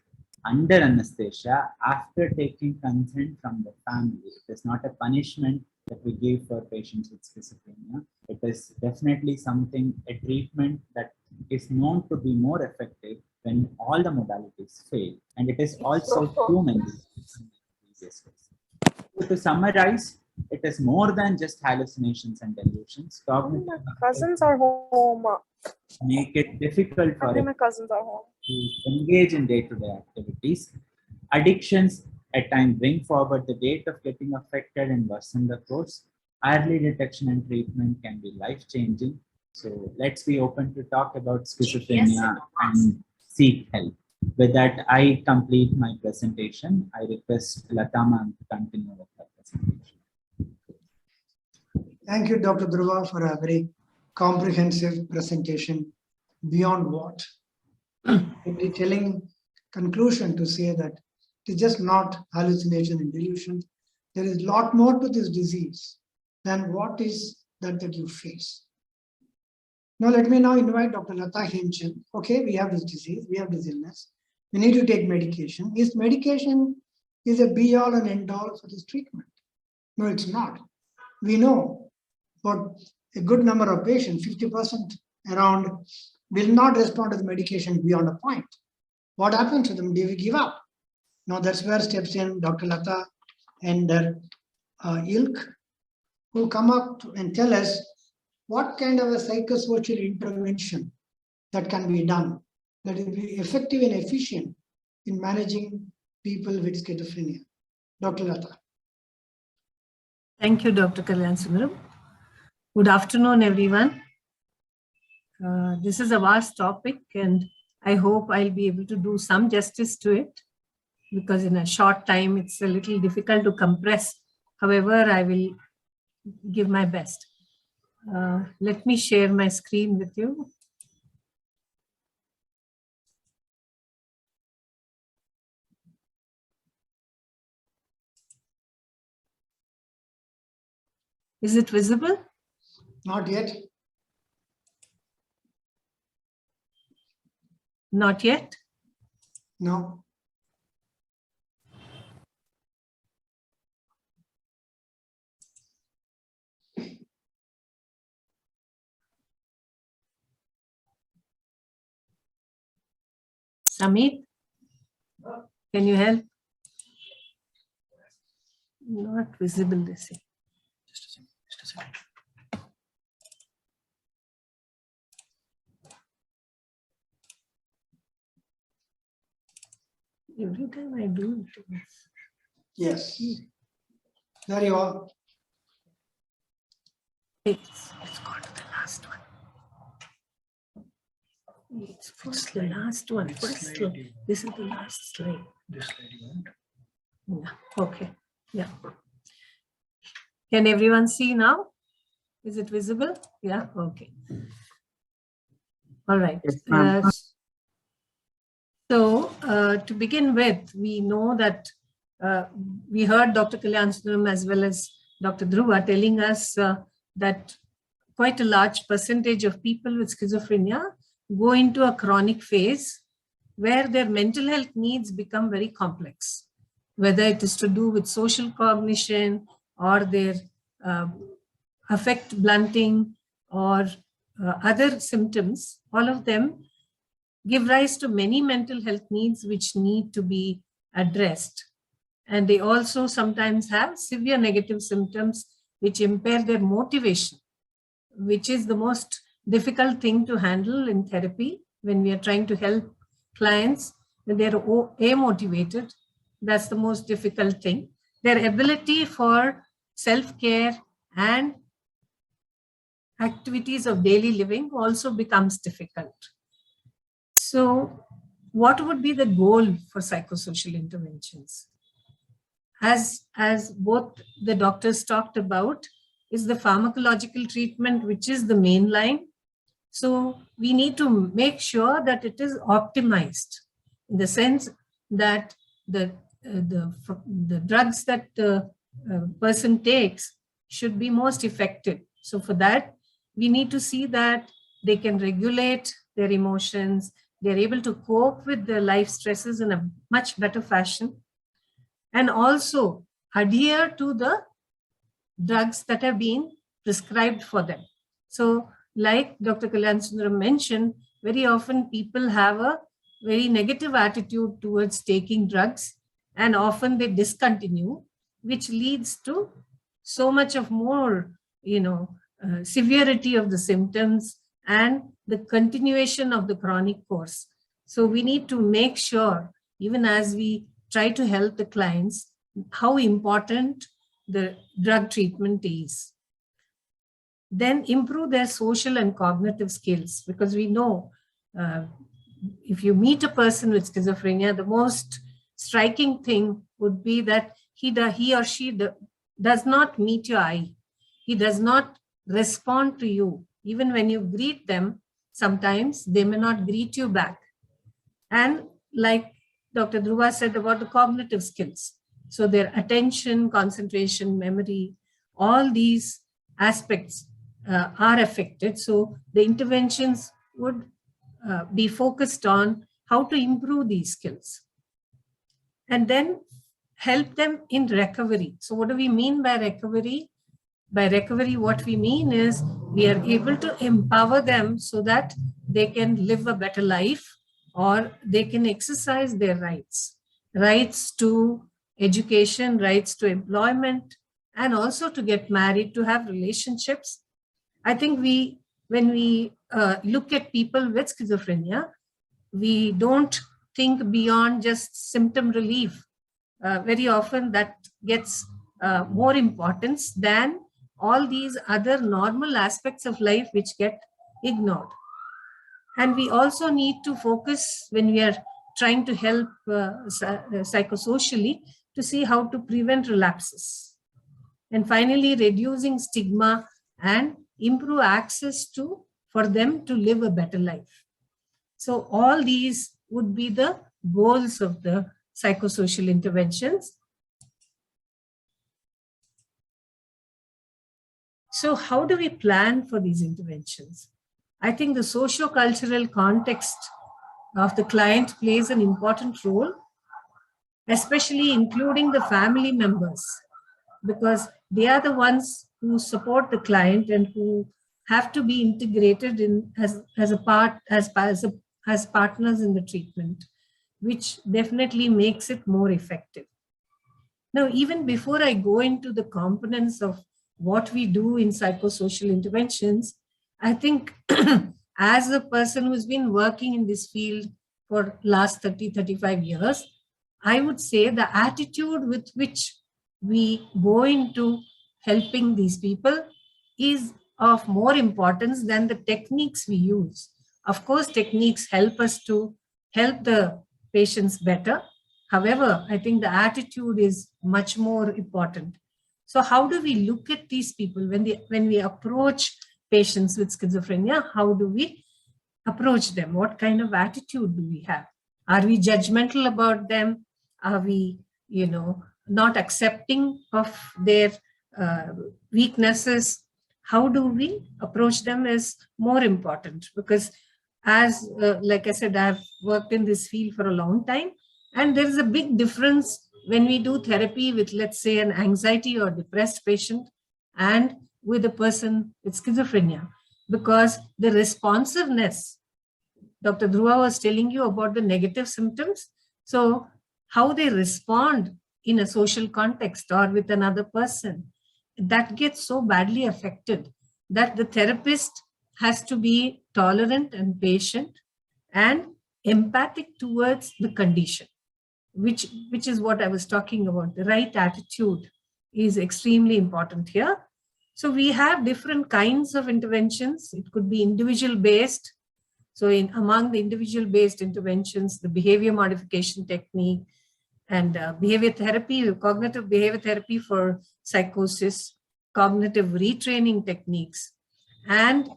under anesthesia, after taking consent from the family. It is not a punishment that we give for patients with schizophrenia. It is definitely something, a treatment that is known to be more effective when all the modalities fail. And it is also human. So to summarize, it is more than just hallucinations and delusions. Cognitive My cousins are home. make it difficult for My cousins are home. to engage in day-to-day activities. Addictions at times bring forward the date of getting affected and worsen the course. Early detection and treatment can be life-changing. So let's be open to talk about schizophrenia and seek help. With that, I complete my presentation. I request Lata ma'am to continue with her presentation. Thank you, Dr. Dhruva, for a very comprehensive presentation. Beyond what? A telling conclusion to say that it is just not hallucination and delusion. There is a lot more to this disease than what is that you face. Now, let me now invite Dr. Lata Hemchand. Okay, we have this disease, we have this illness. We need to take medication. Is medication is a be-all and end-all for this treatment? No, it's not. We know, but a good number of patients, 50% around, will not respond to the medication beyond a point. What happens to them? Do we give up? Now that's where steps in Dr. Lata and their ilk, who come up and tell us what kind of a psychosocial intervention that can be done that will be effective and efficient in managing people with schizophrenia. Dr. Lata. Thank you, Dr. Kalyan Sundaram. Good afternoon, everyone. This is a vast topic, and I hope I'll be able to do some justice to it, because in a short time, it's a little difficult to compress. However, I will give my best. Let me share my screen with you. Is it visible? Not yet. Not yet. No. Samit, can you help? Not visible, they say. Just a second. Every time I do it. Yes. There you are. It's got to the last one. It's first the last one. First slide. This is the last slide. This slide you want? Yeah. Okay. Yeah. Can everyone see now? Is it visible? Yeah. Okay. All right. To begin with, we know that we heard Dr. Kalyan Sundaram as well as Dr. Dhruva telling us that quite a large percentage of people with schizophrenia go into a chronic phase where their mental health needs become very complex, whether it is to do with social cognition or their affect blunting or other symptoms. All of them give rise to many mental health needs which need to be addressed. And they also sometimes have severe negative symptoms which impair their motivation, which is the most difficult thing to handle in therapy when we are trying to help clients when they're amotivated. That's the most difficult thing. Their ability for self-care and activities of daily living also becomes difficult. So what would be the goal for psychosocial interventions? As both the doctors talked about, is the pharmacological treatment, which is the main line. So we need to make sure that it is optimized in the sense that the drugs that the person takes should be most effective. So for that, we need to see that they can regulate their emotions, they're able to cope with their life stresses in a much better fashion, and also adhere to the drugs that have been prescribed for them. So like Dr. Kalyansundram mentioned, very often people have a very negative attitude towards taking drugs, and often they discontinue, which leads to so much of more, severity of the symptoms and the continuation of the chronic course. So we need to make sure, even as we try to help the clients, how important the drug treatment is. Then improve their social and cognitive skills, because we know if you meet a person with schizophrenia, the most striking thing would be that he or she does not meet your eye. He does not respond to you. Even when you greet them, sometimes they may not greet you back. And like Dr. Dhruva said about the cognitive skills, so their attention, concentration, memory, all these aspects are affected. So the interventions would be focused on how to improve these skills. And then help them in recovery. So what do we mean by recovery? By recovery, what we mean is we are able to empower them so that they can live a better life, or they can exercise their rights to education, rights to employment, and also to get married, to have relationships. I think when we look at people with schizophrenia, we don't think beyond just symptom relief. Very often that gets more importance than all these other normal aspects of life which get ignored. And we also need to focus, when we are trying to help psychosocially, to see how to prevent relapses. And finally, reducing stigma and improve access for them to live a better life. So all these would be the goals of the psychosocial interventions. So how do we plan for these interventions? I think the socio-cultural context of the client plays an important role, especially including the family members, because they are the ones who support the client and who have to be integrated in as partners in the treatment, which definitely makes it more effective. Now, even before I go into the components of what we do in psychosocial interventions, I think as a person who's been working in this field for last 35 years, I would say the attitude with which we go into helping these people is of more importance than the techniques we use. Of course, techniques help us to help the patients better. However, I think the attitude is much more important. So how do we look at these people when we approach patients with schizophrenia? How do we approach them? What kind of attitude do we have? Are we judgmental about them? Are we, not accepting of their weaknesses? How do we approach them is more important, because as like I said, I've worked in this field for a long time, and there is a big difference when we do therapy with, let's say, an anxiety or depressed patient and with a person with schizophrenia, because the responsiveness, Dr. Dhruva was telling you about the negative symptoms. So how they respond in a social context or with another person, that gets so badly affected that the therapist has to be tolerant and patient and empathic towards the condition, which is what I was talking about. The right attitude is extremely important here. So we have different kinds of interventions. It could be individual based. So among the individual based interventions, the behavior modification technique and behavior therapy, cognitive behavior therapy for psychosis, cognitive retraining techniques, and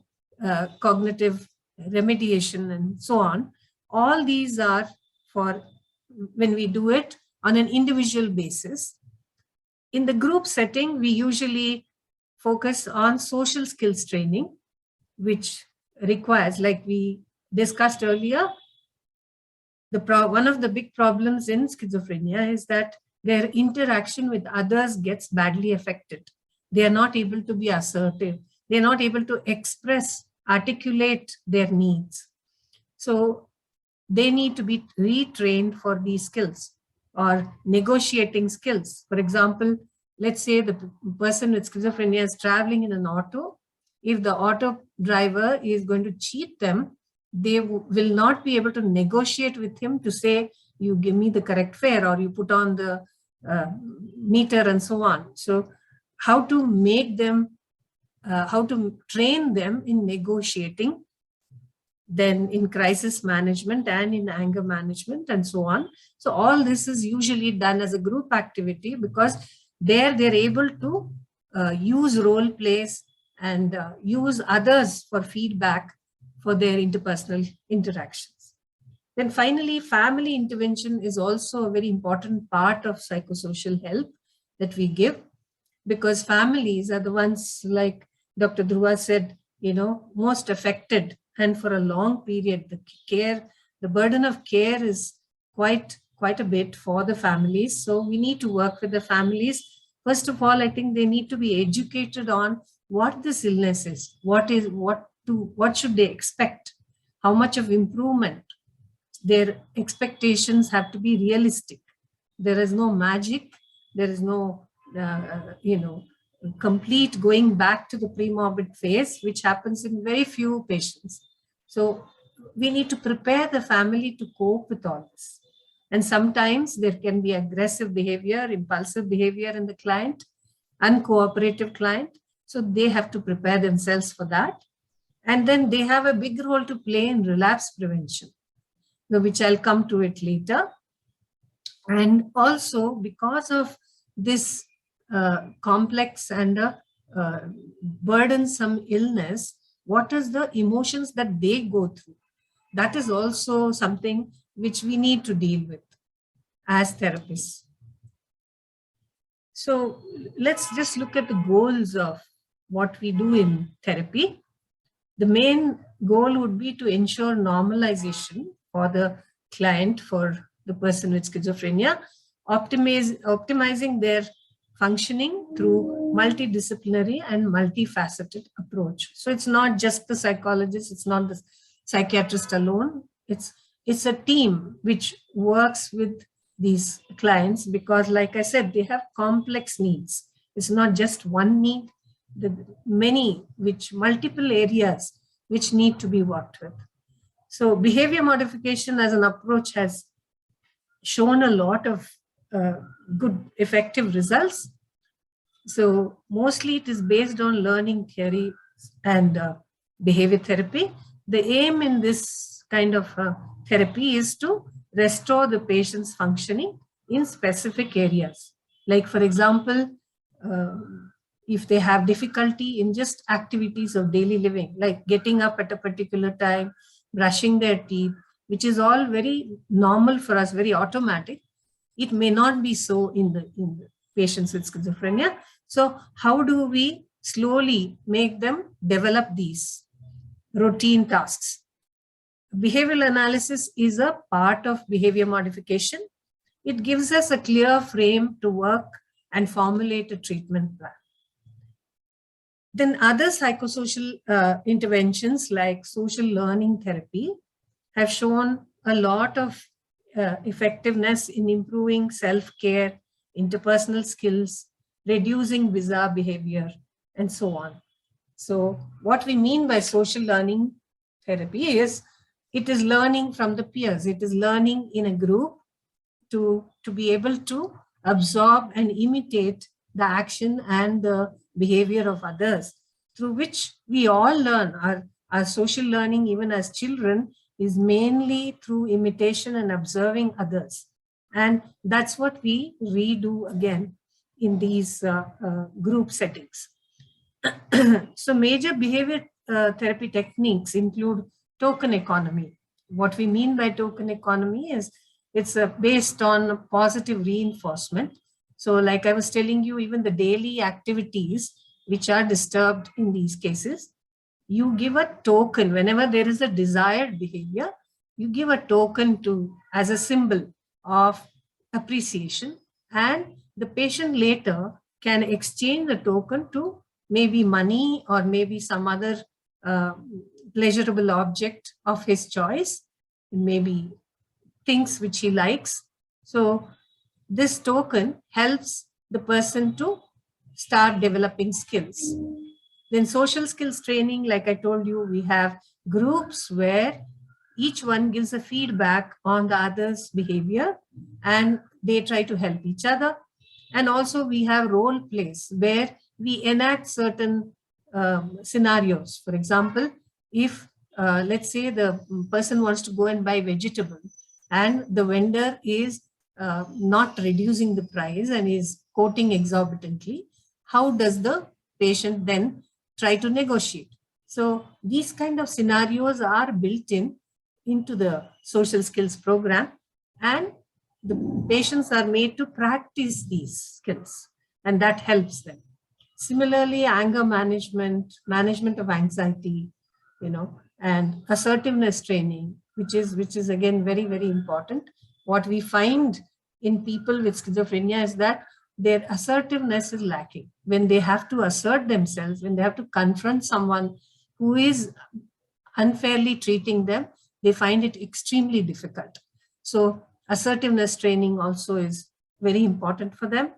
cognitive remediation, and so on. All these are for when we do it on an individual basis. In the group setting, we usually focus on social skills training, which requires, like we discussed earlier, one of the big problems in schizophrenia is that their interaction with others gets badly affected. They are not able to be assertive. They are not able to express, articulate their needs. So they need to be retrained for these skills or negotiating skills. For example, let's say the person with schizophrenia is traveling in an auto. If the auto driver is going to cheat them, they will not be able to negotiate with him to say, you give me the correct fare or you put on the meter and so on. So how to make them, how to train them in negotiating, then in crisis management and in anger management and so on. So all this is usually done as a group activity, because there they're able to use role plays and use others for feedback for their interpersonal interactions. Then finally, family intervention is also a very important part of psychosocial help that we give, because families are the ones, like Dr. Dhruva said, most affected. And for a long period, the burden of care is quite a bit for the families. So we need to work with the families. First of all, I think they need to be educated on what this illness is, what should they expect, how much of improvement. Their expectations have to be realistic. There is no magic. There is no, complete going back to the pre-morbid phase, which happens in very few patients. So we need to prepare the family to cope with all this. And sometimes there can be aggressive behavior, impulsive behavior in the client, uncooperative client. So they have to prepare themselves for that. And then they have a big role to play in relapse prevention, which I'll come to it later. And also, because of this complex and burdensome illness, what is the emotions that they go through? That is also something which we need to deal with as therapists. So let's just look at the goals of what we do in therapy. The main goal would be to ensure normalization for the client, for the person with schizophrenia, optimizing their functioning through multidisciplinary and multifaceted approach. So it's not just the psychologist, it's not the psychiatrist alone. It's a team which works with these clients, because like I said, they have complex needs. It's not just one need, the many, multiple areas which need to be worked with. So behavior modification as an approach has shown a lot of good, effective results. So mostly it is based on learning theory and behavior therapy. The aim in this kind of therapy is to restore the patient's functioning in specific areas. Like, for example, if they have difficulty in just activities of daily living, like getting up at a particular time, brushing their teeth, which is all very normal for us, very automatic. It may not be so in the patients with schizophrenia. So how do we slowly make them develop these routine tasks? Behavioral analysis is a part of behavior modification. It gives us a clear frame to work and formulate a treatment plan. Then other psychosocial interventions like social learning therapy have shown a lot of effectiveness in improving self-care, interpersonal skills, reducing bizarre behavior, and so on. So what we mean by social learning therapy is, it is learning from the peers. It is learning in a group to be able to absorb and imitate the action and the behavior of others, through which we all learn. Our social learning, even as children, is mainly through imitation and observing others. And that's what we redo again in these group settings. So major behavior therapy techniques include token economy. What we mean by token economy is it's based on positive reinforcement. So like I was telling you, even the daily activities which are disturbed in these cases, you give a token whenever there is a desired behavior. You give a token as a symbol of appreciation, and the patient later can exchange the token to maybe money or maybe some other pleasurable object of his choice, maybe things which he likes. So this token helps the person to start developing skills. Then social skills training, like I told you, we have groups where each one gives a feedback on the other's behavior and they try to help each other. And also we have role plays where we enact certain scenarios. For example, if let's say the person wants to go and buy vegetable and the vendor is not reducing the price and is quoting exorbitantly, how does the patient then try to negotiate? So these kind of scenarios are built into the social skills program, and the patients are made to practice these skills, and that helps them. Similarly, anger management, management of anxiety, and assertiveness training, which is again very, very important. What we find in people with schizophrenia is that their assertiveness is lacking. When they have to assert themselves, when they have to confront someone who is unfairly treating them, they find it extremely difficult. So assertiveness training also is very important for them.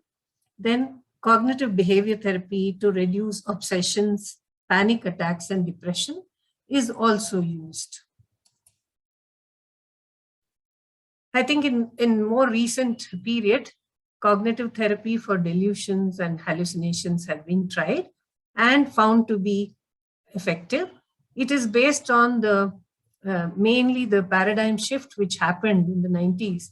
Then cognitive behavior therapy to reduce obsessions, panic attacks, and depression is also used. I think in more recent period, cognitive therapy for delusions and hallucinations have been tried and found to be effective. It is based on the mainly the paradigm shift which happened in the 90s.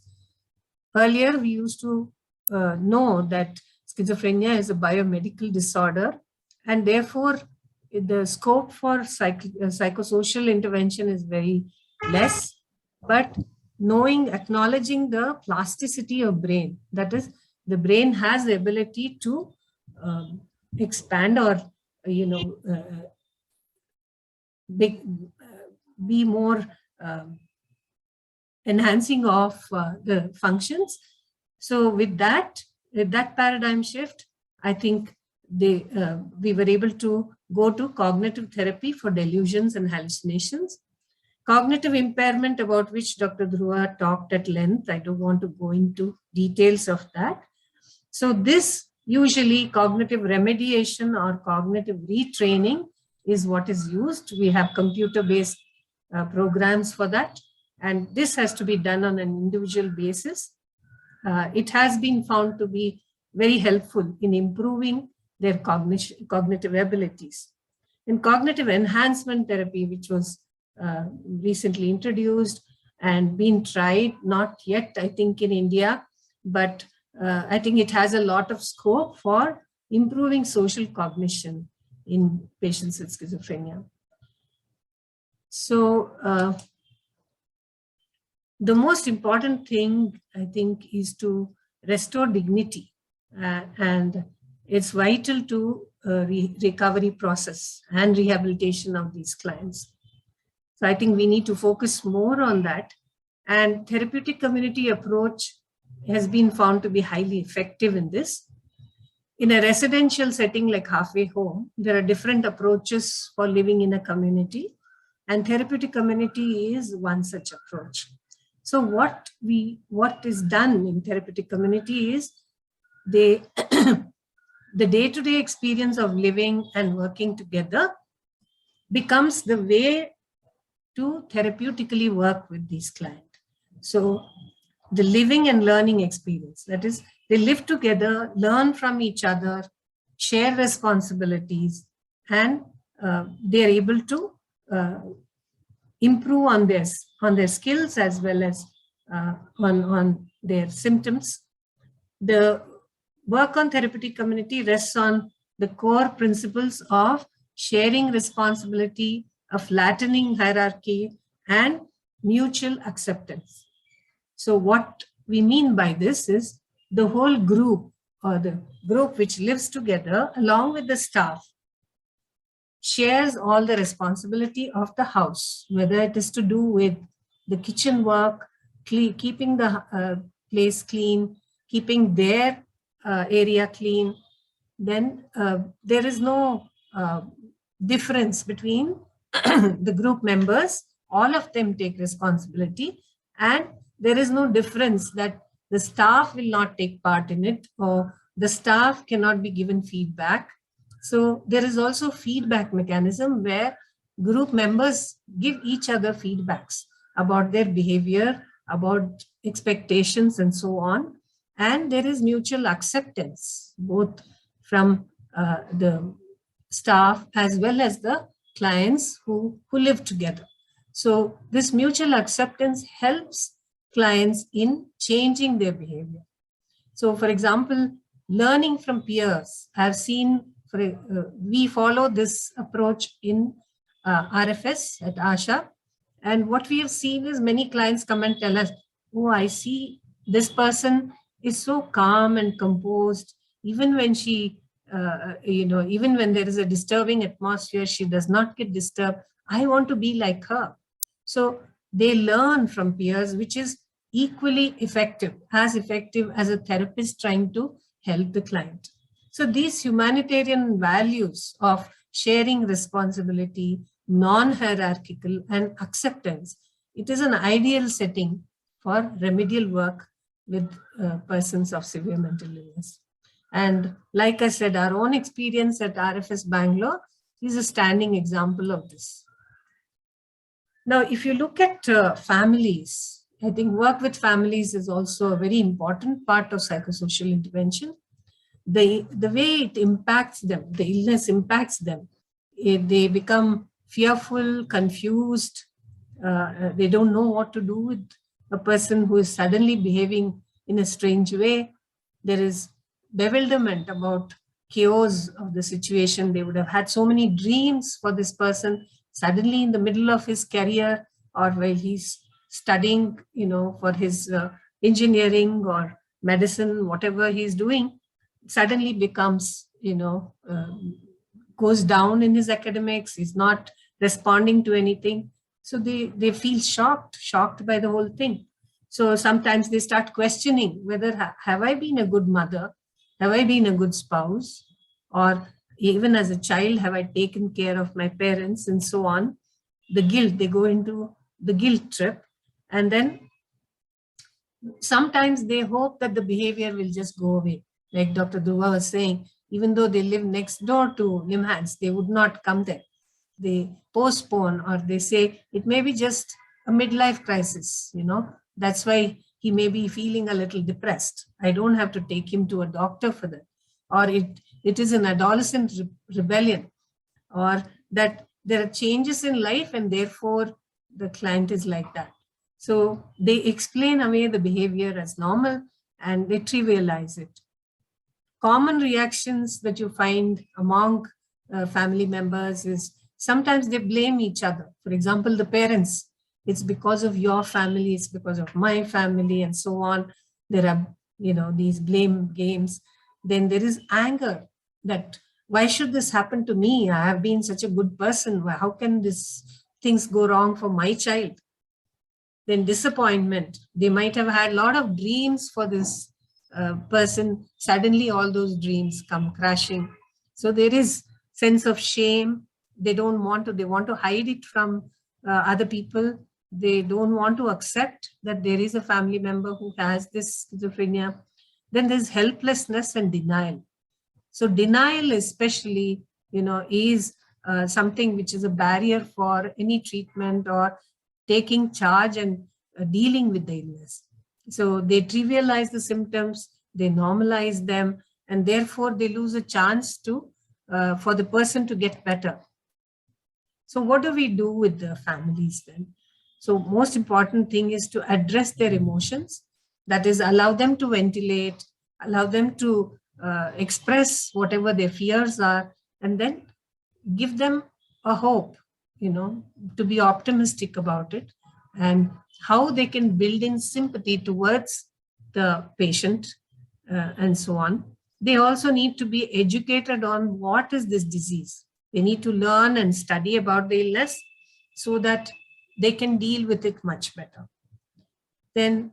Earlier, we used to know that schizophrenia is a biomedical disorder, and therefore the scope for psychosocial intervention is very less. But acknowledging the plasticity of brain, that is, the brain has the ability to expand or be more enhancing of the functions. So with that paradigm shift, I think we were able to go to cognitive therapy for delusions and hallucinations. Cognitive impairment, about which Dr. Dhruva talked at length, I don't want to go into details of that. So this usually cognitive remediation or cognitive retraining is what is used. We have computer-based programs for that, and this has to be done on an individual basis. It has been found to be very helpful in improving their cognitive abilities. In cognitive enhancement therapy, which was recently introduced and been tried, not yet, I think, in India, but I think it has a lot of scope for improving social cognition in patients with schizophrenia. So the most important thing, I think, is to restore dignity, and it's vital to recovery process and rehabilitation of these clients. So I think we need to focus more on that, and therapeutic community approach has been found to be highly effective in this. In a residential setting like halfway home, there are different approaches for living in a community, and therapeutic community is one such approach. So what is done in therapeutic community is the day-to-day experience of living and working together becomes the way to therapeutically work with these clients. So the living and learning experience, that is, they live together, learn from each other, share responsibilities, and they're able to improve on their skills as well as on their symptoms. The work on therapeutic community rests on the core principles of sharing responsibility, of flattening hierarchy, and mutual acceptance. So what we mean by this is the whole group, or the group which lives together along with the staff, shares all the responsibility of the house, whether it is to do with the kitchen work, keeping the place clean, keeping their area clean, then there is no difference between the group members. All of them take responsibility, and there is no difference that the staff will not take part in it, or the staff cannot be given feedback. So there is also feedback mechanism where group members give each other feedbacks about their behavior, about expectations, and so on. And there is mutual acceptance, both from the staff as well as the clients who live together. So this mutual acceptance helps clients in changing their behavior. So for example, learning from peers. I've seen, we follow this approach in RFS at ASHA. And what we have seen is many clients come and tell us, oh, I see this person is so calm and composed. Even when she, even when there is a disturbing atmosphere, she does not get disturbed. I want to be like her. So they learn from peers, which is equally effective as a therapist trying to help the client. So these humanitarian values of sharing responsibility, non-hierarchical, and acceptance, it is an ideal setting for remedial work with persons of severe mental illness. And like I said, our own experience at RFS Bangalore is a standing example of this. Now, if you look at families, I think work with families is also a very important part of psychosocial intervention. The way it impacts them, the illness impacts them, they become fearful, confused, they don't know what to do with a person who is suddenly behaving in a strange way. There is bewilderment about chaos of the situation. They would have had so many dreams for this person. Suddenly in the middle of his career, or while he's studying, for his engineering or medicine, whatever he's doing, suddenly becomes, goes down in his academics. He's not responding to anything. So they feel shocked by the whole thing. So sometimes they start questioning whether, have I been a good mother? Have I been a good spouse? Or even as a child, have I taken care of my parents, and so on? The guilt, they go into the guilt trip. And then sometimes they hope that the behavior will just go away. Like Dr. Dhruva was saying, even though they live next door to NIMHANS, they would not come there. They postpone, or they say it may be just a midlife crisis, that's why he may be feeling a little depressed. I don't have to take him to a doctor for that. Or it is an adolescent rebellion, or that there are changes in life and therefore the client is like that. So they explain away the behavior as normal and they trivialize it. Common reactions that you find among family members is sometimes they blame each other. For example, the parents, it's because of your family, it's because of my family, and so on. There are, these blame games. Then there is anger that, why should this happen to me? I have been such a good person. How can things go wrong for my child? Then disappointment. They might have had a lot of dreams for this person. Suddenly all those dreams come crashing. So there is sense of shame. They want to hide it from other people. They don't want to accept that there is a family member who has this schizophrenia. Then there's helplessness and denial. So denial especially, is something which is a barrier for any treatment or taking charge and dealing with the illness. So they trivialize the symptoms, they normalize them, and therefore they lose a chance for the person to get better. So what do we do with the families then? So most important thing is to address their emotions. That is, allow them to ventilate, allow them to express whatever their fears are, and then give them a hope, to be optimistic about it, and how they can build in sympathy towards the patient, and so on. They also need to be educated on what is this disease. They need to learn and study about the illness so that they can deal with it much better. Then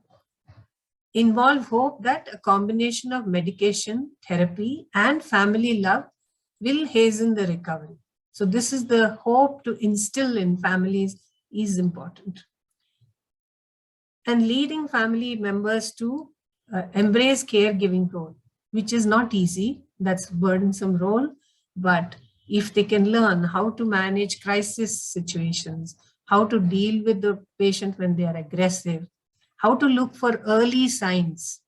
involve hope that a combination of medication, therapy, and family love will hasten the recovery. So this is the hope to instill in families is important. And leading family members to embrace caregiving role, which is not easy. That's a burdensome role. But if they can learn how to manage crisis situations, how to deal with the patient when they are aggressive, how to look for early signs,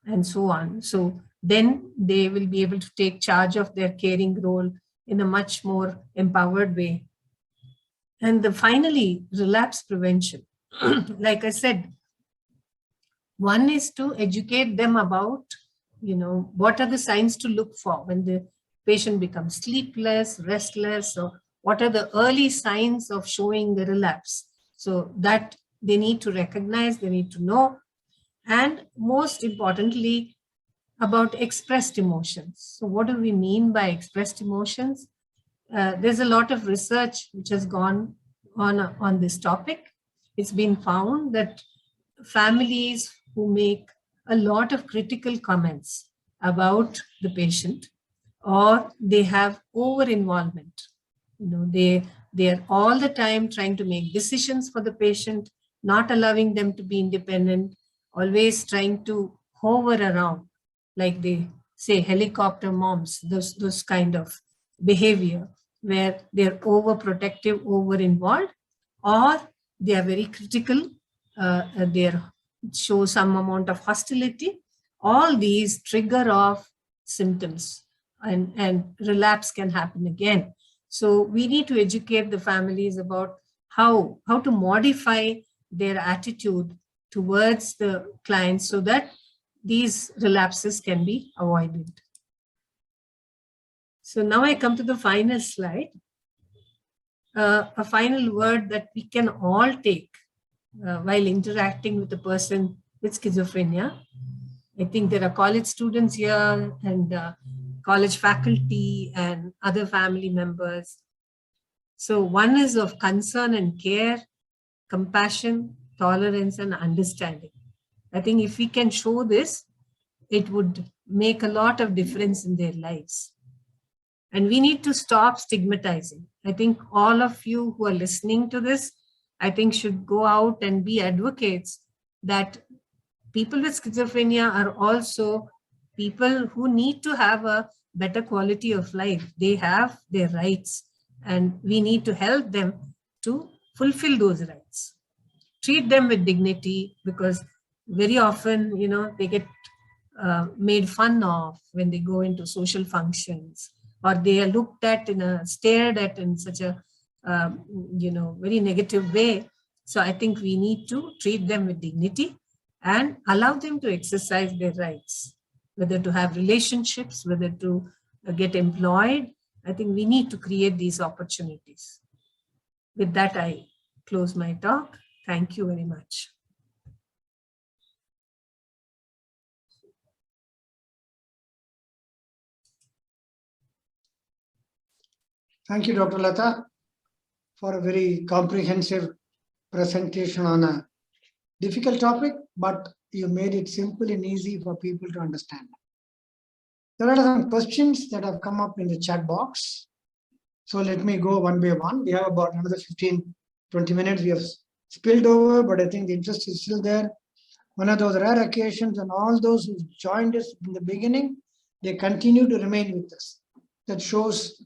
and so on. So then they will be able to take charge of their caring role in a much more empowered way. And finally, relapse prevention. Like I said, one is to educate them about, what are the signs to look for when the patient becomes sleepless, restless, or what are the early signs of showing the relapse. So that they need to recognize, they need to know. And most importantly, about expressed emotions. So what do we mean by expressed emotions? There's a lot of research which has gone on this topic. It's been found that families who make a lot of critical comments about the patient, or they have over involvement, they are all the time trying to make decisions for the patient, not allowing them to be independent, always trying to hover around, like they say helicopter moms, those kind of behavior where they're overprotective, over involved, or they are very critical, they show some amount of hostility. All these trigger off symptoms, and relapse can happen again. So we need to educate the families about how to modify their attitude towards the clients so that these relapses can be avoided. So now I come to the final slide. A final word that we can all take while interacting with a person with schizophrenia. I think there are college students here, and college faculty and other family members. So one is of concern and care, compassion, tolerance, and understanding. I think if we can show this, it would make a lot of difference in their lives. And we need to stop stigmatizing. I think all of you who are listening to this, I think should go out and be advocates that people with schizophrenia are also people who need to have a better quality of life. They have their rights, and we need to help them to fulfill those rights. Treat them with dignity, because very often, they get made fun of when they go into social functions, or they are looked at stared at in such a very negative way. So I think we need to treat them with dignity and allow them to exercise their rights, whether to have relationships, whether to get employed. I think we need to create these opportunities. With that, I close my talk. Thank you very much. Thank you, Dr. Lata, for a very comprehensive presentation on a difficult topic, but you made it simple and easy for people to understand. There are some questions that have come up in the chat box. So let me go one by one. We have about another 15-20 minutes. We have spilled over, but I think the interest is still there. One of those rare occasions, and all those who joined us in the beginning, they continue to remain with us. That shows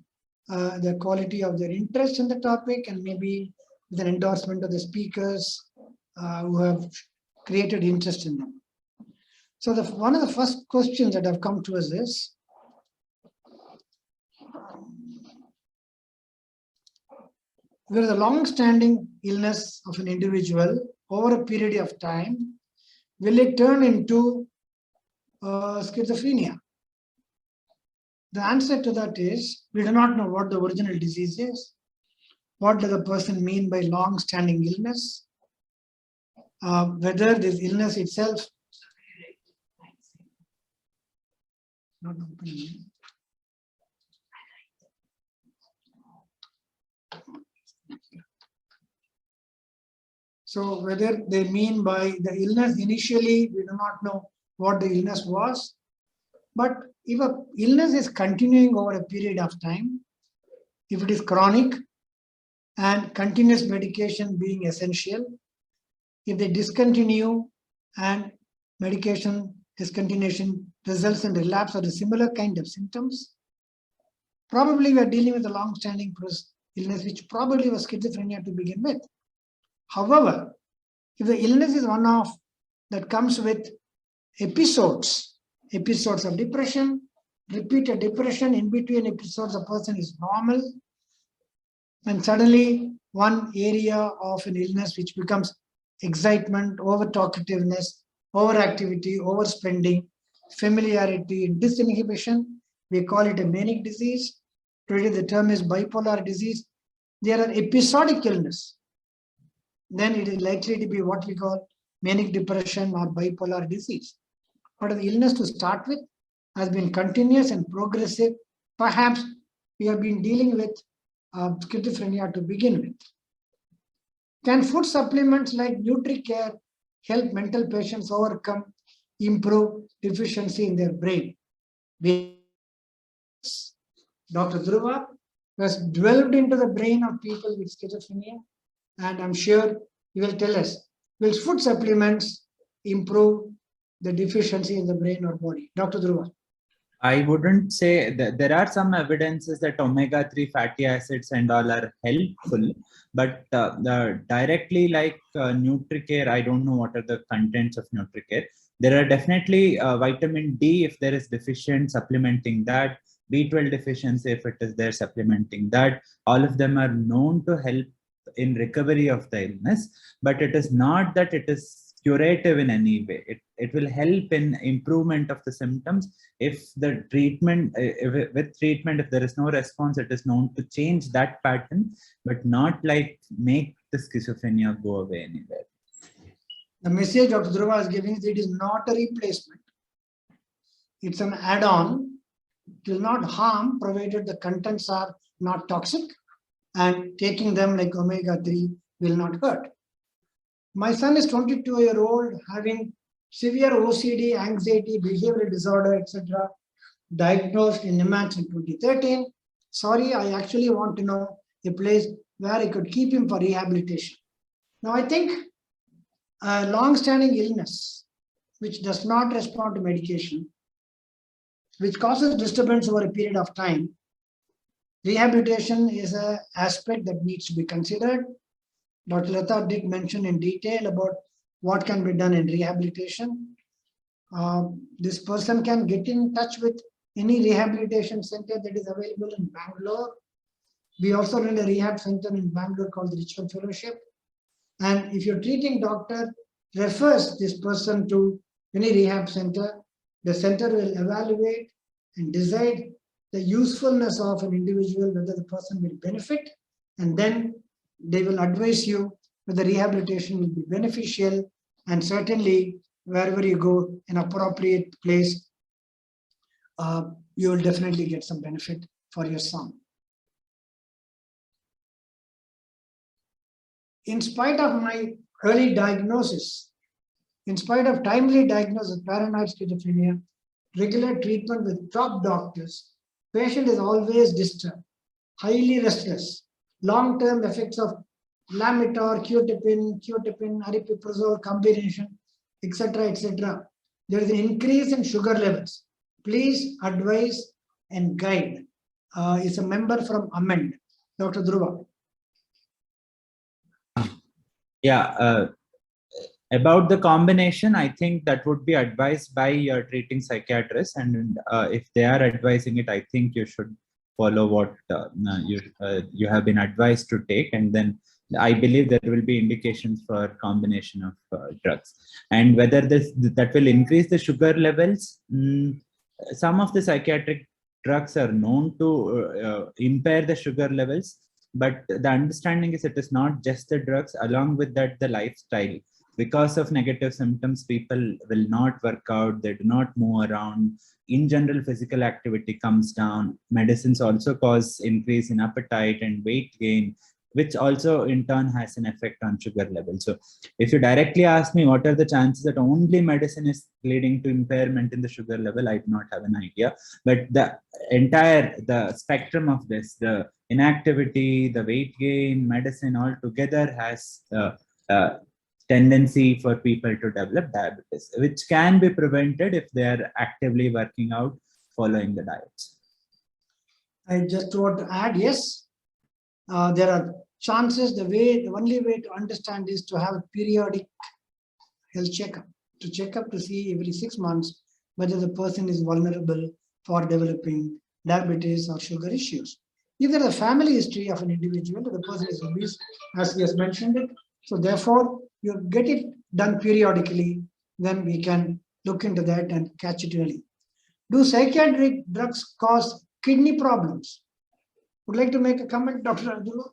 the quality of their interest in the topic, and maybe with an endorsement of the speakers who have created interest in them. So one of the first questions that have come to us is, where the long-standing illness of an individual over a period of time, will it turn into schizophrenia? The answer to that is, we do not know what the original disease is. What does the person mean by long-standing illness? Whether this illness itself not opening. So whether they mean by the illness initially, we do not know what the illness was. But if a illness is continuing over a period of time, if it is chronic and continuous medication being essential, if they discontinue and medication discontinuation results in relapse or a similar kind of symptoms, probably we are dealing with a long-standing illness which probably was schizophrenia to begin with. However, if the illness is one of that comes with episodes of depression, repeated depression, in between episodes a person is normal, and suddenly one area of an illness which becomes excitement, over talkativeness, overactivity, overspending, familiarity, disinhibition, we call it a manic disease. Today the term is bipolar disease. There are episodic illness. Then it is likely to be what we call manic depression or bipolar disease. But the illness to start with has been continuous and progressive. Perhaps we have been dealing with schizophrenia to begin with. Can food supplements like NutriCare help mental patients overcome, improve deficiency in their brain? Dr. Dhruva has delved into the brain of people with schizophrenia, and I'm sure he will tell us, will food supplements improve the deficiency in the brain or body? Dr. Dhruva. I wouldn't say that there are some evidences that omega-3 fatty acids and all are helpful, but directly like NutriCare, I don't know what are the contents of NutriCare. There are definitely vitamin D if there is deficient, supplementing that, B12 deficiency if it is there, supplementing that. All of them are known to help in recovery of the illness, but it is not that it is curative in any way. It will help in improvement of the symptoms. If the treatment, with treatment, if there is no response, it is known to change that pattern, but not like make the schizophrenia go away anywhere. The message Dr. Dhruva is giving is it is not a replacement. It's an add-on. It will not harm provided the contents are not toxic, and taking them like omega-3 will not hurt. My son is 22-year-old having severe OCD, anxiety, behavioral disorder, etc. diagnosed in NIMHANS in 2013. Sorry, I actually want to know a place where I could keep him for rehabilitation. Now, I think a long-standing illness which does not respond to medication, which causes disturbance over a period of time, rehabilitation is an aspect that needs to be considered. Dr. Lata did mention in detail about what can be done in rehabilitation. This person can get in touch with any rehabilitation center that is available in Bangalore. We also run a rehab center in Bangalore called the Richmond Fellowship. And if your treating doctor refers this person to any rehab center, the center will evaluate and decide the usefulness of an individual, whether the person will benefit, and then they will advise you whether rehabilitation will be beneficial, and certainly wherever you go, an appropriate place, you will definitely get some benefit for your son. In spite of my early diagnosis, in spite of timely diagnosis of paranoid schizophrenia, regular treatment with top doctors, patient is always disturbed, highly restless, long-term effects of Lamitor, Qutipin, aripiprazole combination, etc., etc. There is an increase in sugar levels. Please advise and guide. Is a member from Amend, Dr. Dhruva. Yeah, about the combination, I think that would be advised by your treating psychiatrist, and if they are advising it, I think you should follow what you have been advised to take, and then I believe there will be indications for combination of drugs. And whether that will increase the sugar levels, some of the psychiatric drugs are known to impair the sugar levels, but the understanding is it is not just the drugs. Along with that, the lifestyle. Because of negative symptoms, people will not work out, they do not move around. In general, physical activity comes down. Medicines also cause increase in appetite and weight gain, which also in turn has an effect on sugar level. So if you directly ask me what are the chances that only medicine is leading to impairment in the sugar level, I do not have an idea. But the spectrum of this, the inactivity, the weight gain, medicine all together has tendency for people to develop diabetes, which can be prevented if they are actively working out, following the diets. I just want to add, yes, there are chances. The only way to understand is to have a periodic health checkup, to see every 6 months whether the person is vulnerable for developing diabetes or sugar issues. If there is a family history of an individual, the person is obese, as he has mentioned it, so therefore you get it done periodically, then we can look into that and catch it early. Do psychiatric drugs cause kidney problems? Would like to make a comment, Dr. Abdullah?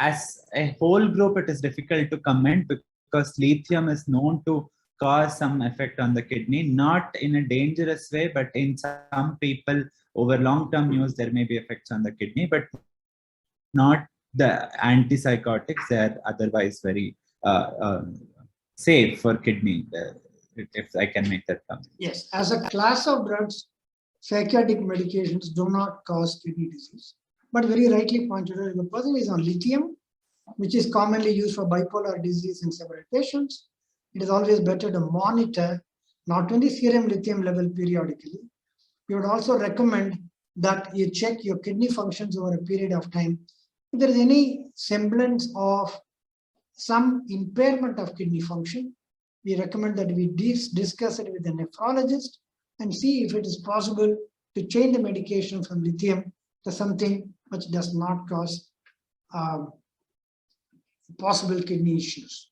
As a whole group, it is difficult to comment because lithium is known to cause some effect on the kidney, not in a dangerous way, but in some people over long-term use, there may be effects on the kidney, but not the antipsychotics. They are otherwise very safe for kidney, if I can make that comment. Yes, as a class of drugs, psychiatric medications do not cause kidney disease. But very rightly pointed out, if the person is on lithium, which is commonly used for bipolar disease in several patients, it is always better to monitor not only serum lithium level periodically, we would also recommend that you check your kidney functions over a period of time. If there is any semblance of some impairment of kidney function, we recommend that we discuss it with a nephrologist and see if it is possible to change the medication from lithium to something which does not cause possible kidney issues.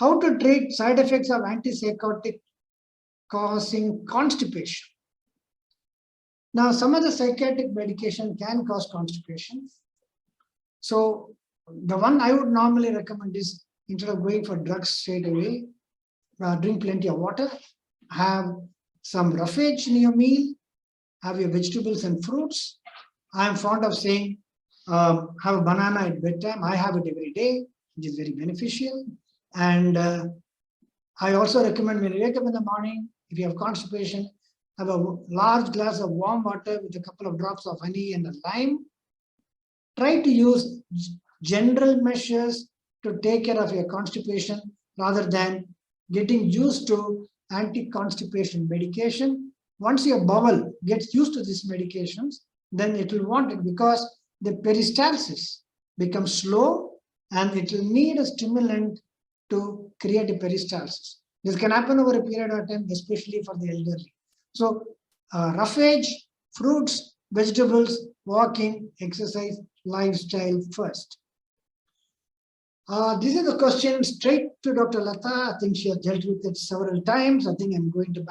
How to treat side effects of antipsychotic causing constipation? Now, some of the psychiatric medication can cause constipation. So the one I would normally recommend is, instead of going for drugs straight away, drink plenty of water, have some roughage in your meal, have your vegetables and fruits. I am fond of saying, have a banana at bedtime. I have it every day, which is very beneficial. And I also recommend when you wake up in the morning, if you have constipation, have a large glass of warm water with a couple of drops of honey and a lime. Try to use general measures to take care of your constipation rather than getting used to anti-constipation medication. Once your bowel gets used to these medications, then it will want it, because the peristalsis becomes slow and it will need a stimulant to create a peristalsis. This can happen over a period of time, especially for the elderly. So roughage, fruits, vegetables, walking, exercise, lifestyle first. This is a question straight to Dr. Lata. I think she has dealt with it several times. I think I'm going to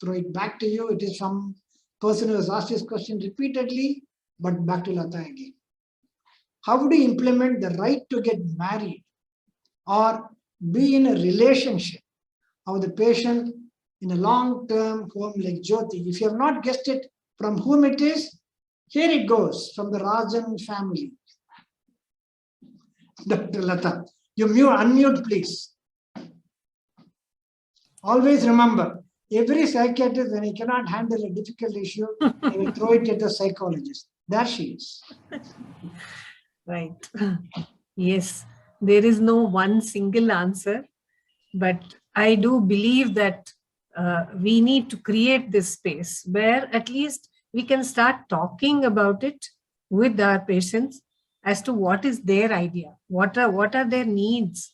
throw it back to you. It is some person who has asked this question repeatedly, but back to Lata again. How would you implement the right to get married or be in a relationship of the patient in a long-term home like Jyoti? If you have not guessed it from whom it is, here it goes, from the Rajan family. Dr. Lata, you unmute, please. Always remember, every psychiatrist, when he cannot handle a difficult issue, he will throw it at the psychologist. There she is. Right. Yes, there is no one single answer, but I do believe that we need to create this space where at least we can start talking about it with our patients as to what is their idea, what are their needs,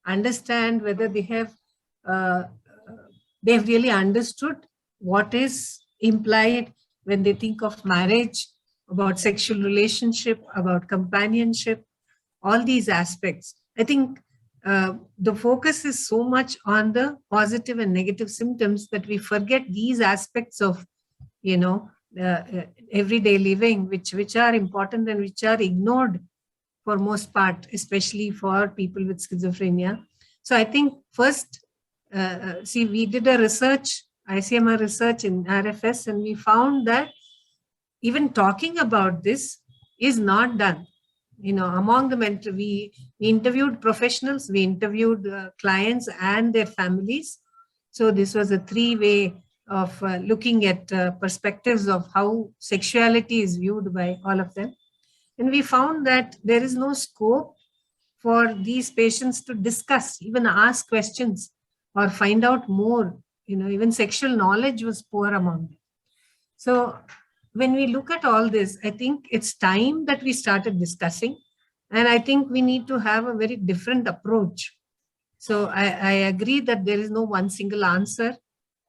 understand whether they've really understood what is implied when they think of marriage, about sexual relationship, about companionship, all these aspects. I think the focus is so much on the positive and negative symptoms that we forget these aspects of, everyday living, which are important and which are ignored for most part, especially for people with schizophrenia. So I think first, we did a research ICMR research in RFS, and we found that even talking about this is not done. You know, among the we interviewed professionals, we interviewed clients and their families. So this was a three-way of looking at perspectives of how sexuality is viewed by all of them. And we found that there is no scope for these patients to discuss, even ask questions or find out more. You know, even sexual knowledge was poor among them. So when we look at all this, I think it's time that we started discussing. And I think we need to have a very different approach. So I agree that there is no one single answer.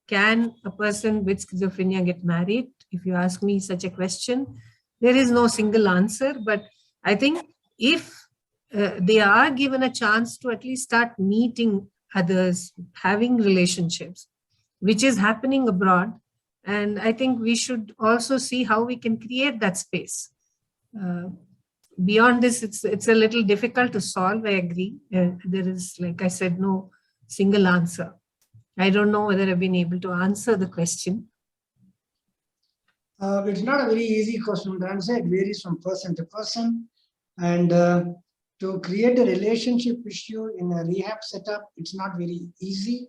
Can a person with schizophrenia get married? If you ask me such a question, there is no single answer. But I think if they are given a chance to at least start meeting others, having relationships, which is happening abroad, and I think we should also see how we can create that space. Beyond this, it's a little difficult to solve, I agree. There is, like I said, no single answer. I don't know whether I've been able to answer the question. It's not a very easy question to answer. It varies from person to person. And to create a relationship issue in a rehab setup, it's not very easy.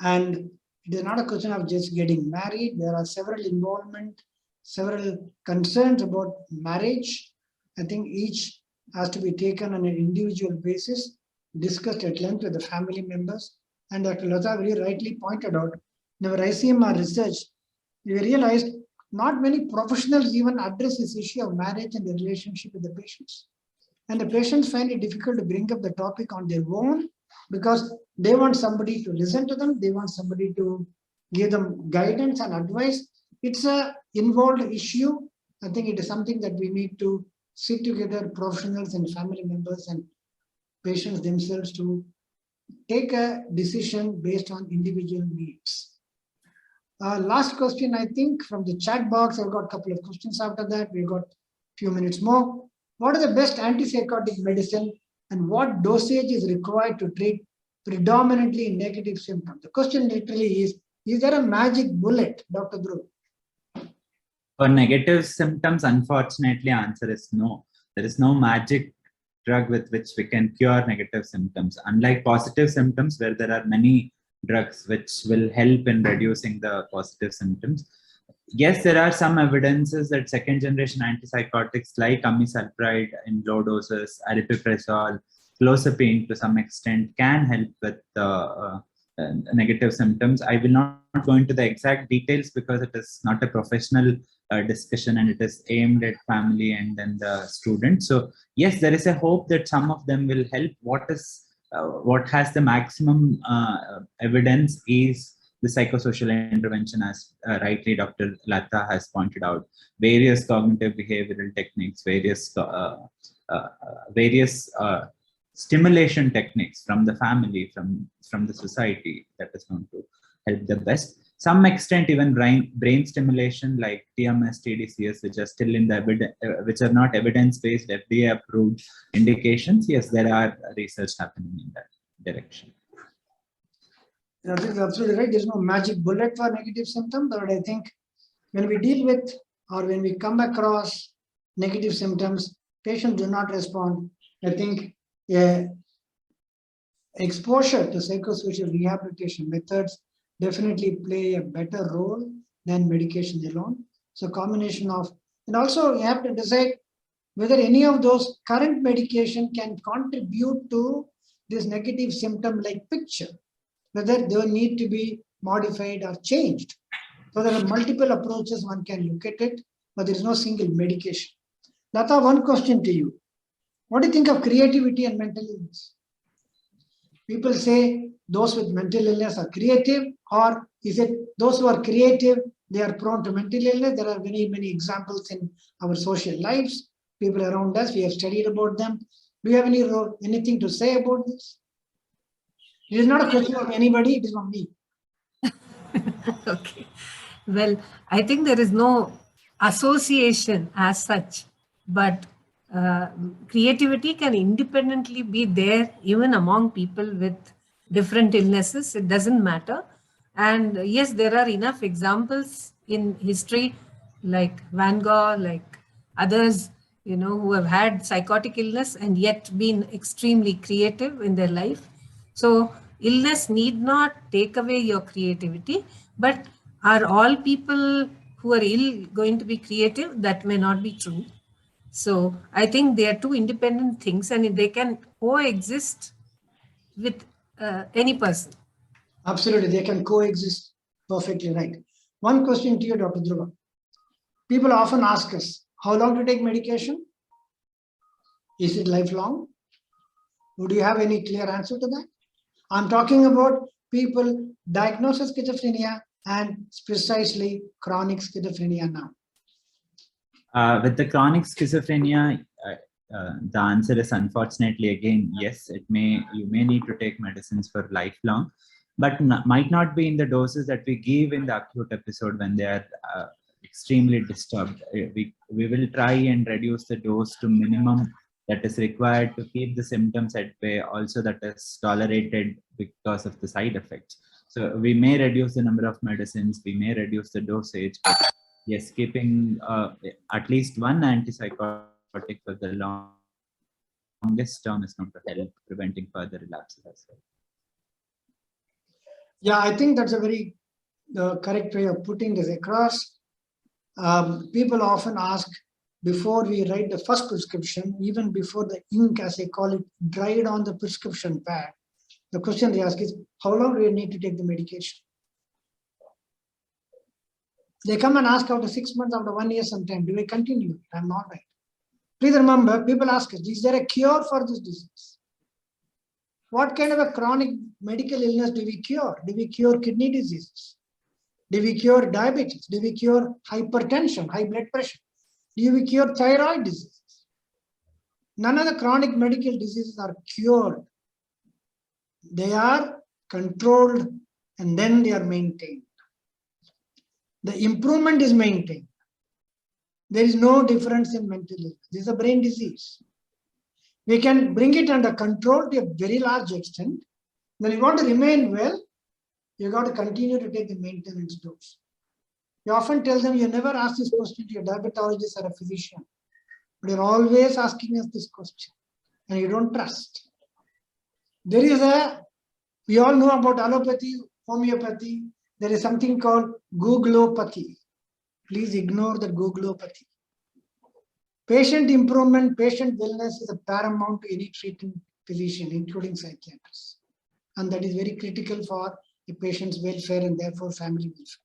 And it is not a question of just getting married. There are several involvement, several concerns about marriage. I think each has to be taken on an individual basis, discussed at length with the family members. And Dr. Lata very rightly pointed out, in our ICMR research, we realized not many professionals even address this issue of marriage and the relationship with the patients. And the patients find it difficult to bring up the topic on their own because they want somebody to listen to them. They want somebody to give them guidance and advice. It's an involved issue. I think it is something that we need to sit together, professionals and family members and patients themselves, to take a decision based on individual needs. Last question, I think, from the chat box. I've got a couple of questions after that. We've got a few minutes more. What is the best antipsychotic medicine and what dosage is required to treat predominantly negative symptoms? The question literally is there a magic bullet, Dr. Dhruv? For negative symptoms, unfortunately, answer is no. There is no magic drug with which we can cure negative symptoms. Unlike positive symptoms, where there are many drugs which will help in reducing the positive symptoms. Yes, there are some evidences that second generation antipsychotics like amisulpride in low doses, aripiprazole, clozapine to some extent can help with negative symptoms. I will not go into the exact details because it is not a professional discussion and it is aimed at family and then the student. So yes, there is a hope that some of them will help. What has the maximum evidence is the psychosocial intervention, as rightly Dr. Lata has pointed out. Various cognitive behavioral techniques, various stimulation techniques from the family, from the society, that is going to help the best. Some extent, even brain stimulation like TMS, TDCS, which are still in the which are not evidence-based, FDA-approved indications. Yes, there are research happening in that direction. I think you're absolutely right. There's no magic bullet for negative symptoms, but I think when we deal with or when we come across negative symptoms, patients do not respond. I think exposure to psychosocial rehabilitation methods definitely play a better role than medication alone. So combination of, and also you have to decide whether any of those current medication can contribute to this negative symptom like picture, whether they need to be modified or changed. So there are multiple approaches one can look at it, but there is no single medication. Lata, one question to you. What do you think of creativity and mental illness? People say those with mental illness are creative, or is it those who are creative, they are prone to mental illness? There are many, many examples in our social lives. People around us, we have studied about them. Do you have anything to say about this? It is not a question of anybody, it is of me. Okay. Well, I think there is no association as such, but creativity can independently be there even among people with different illnesses. It doesn't matter. And yes, there are enough examples in history, like Van Gogh, like others, who have had psychotic illness and yet been extremely creative in their life. So illness need not take away your creativity, but are all people who are ill going to be creative? That may not be true. So I think they are two independent things and they can coexist with any person. Absolutely, they can coexist perfectly right. One question to you, Dr. Dhruva. People often ask us, how long to take medication? Is it lifelong? Would you have any clear answer to that? I'm talking about people diagnosed with schizophrenia and precisely chronic schizophrenia now. With the chronic schizophrenia, the answer is unfortunately again yes. You may need to take medicines for lifelong, but might not be in the doses that we give in the acute episode when they are extremely disturbed. We will try and reduce the dose to minimum that is required to keep the symptoms at bay, also that is tolerated because of the side effects. So we may reduce the number of medicines, we may reduce the dosage, but yes, keeping at least one antipsychotic for the longest term is going to help preventing further relapses as well. Yeah, I think that's a very correct way of putting this across. People often ask, before we write the first prescription, even before the ink, as I call it, dried on the prescription pad, the question they ask is, how long do you need to take the medication? They come and ask after 6 months, after 1 year sometime, do I continue? I'm not right. Please remember, people ask us, is there a cure for this disease? What kind of a chronic medical illness do we cure? Do we cure kidney diseases? Do we cure diabetes? Do we cure hypertension, high blood pressure? Do we cure thyroid diseases? None of the chronic medical diseases are cured. They are controlled and then they are maintained. The improvement is maintained. There is no difference in mental illness. This is a brain disease. We can bring it under control to a very large extent. When you want to remain well, you got to continue to take the maintenance dose. You often tell them, you never ask this question to your diabetologist or a physician, but you're always asking us this question and you don't trust. We all know about allopathy, homeopathy. There is something called Googleopathy. Please ignore the Googleopathy. Patient improvement, patient wellness is a paramount to any treating physician, including psychiatrists. And that is very critical for the patient's welfare and therefore family welfare.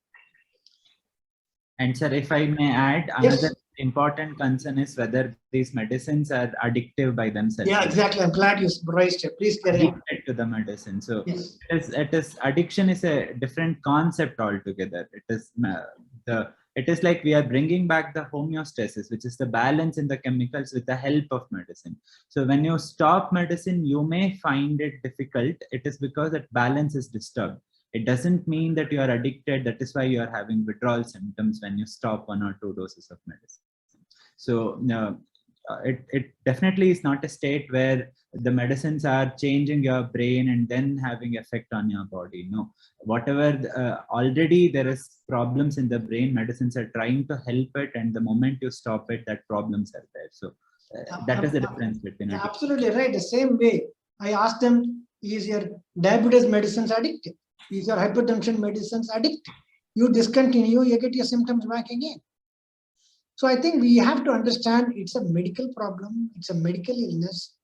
And sir, if I may add, Yes. another important concern is whether these medicines are addictive by themselves. Yeah, exactly. I'm glad you raised it. Please carry on. Addicted to the medicine. So Yes. addiction is a different concept altogether. It is like we are bringing back the homeostasis, which is the balance in the chemicals with the help of medicine. So when you stop medicine, you may find it difficult. It is because that balance is disturbed. It doesn't mean that you are addicted. That is why you are having withdrawal symptoms when you stop 1 or 2 doses of medicine. So it definitely is not a state where the medicines are changing your brain and then having effect on your body. No, whatever already there is problems in the brain, medicines are trying to help it, and the moment you stop it, that problems are there. So that is the difference between it. Absolutely right. The same way I asked them, is your diabetes medicines addictive? Is your hypertension medicines addictive? You discontinue, you get your symptoms back again. So I think we have to understand it's a medical problem, it's a medical illness,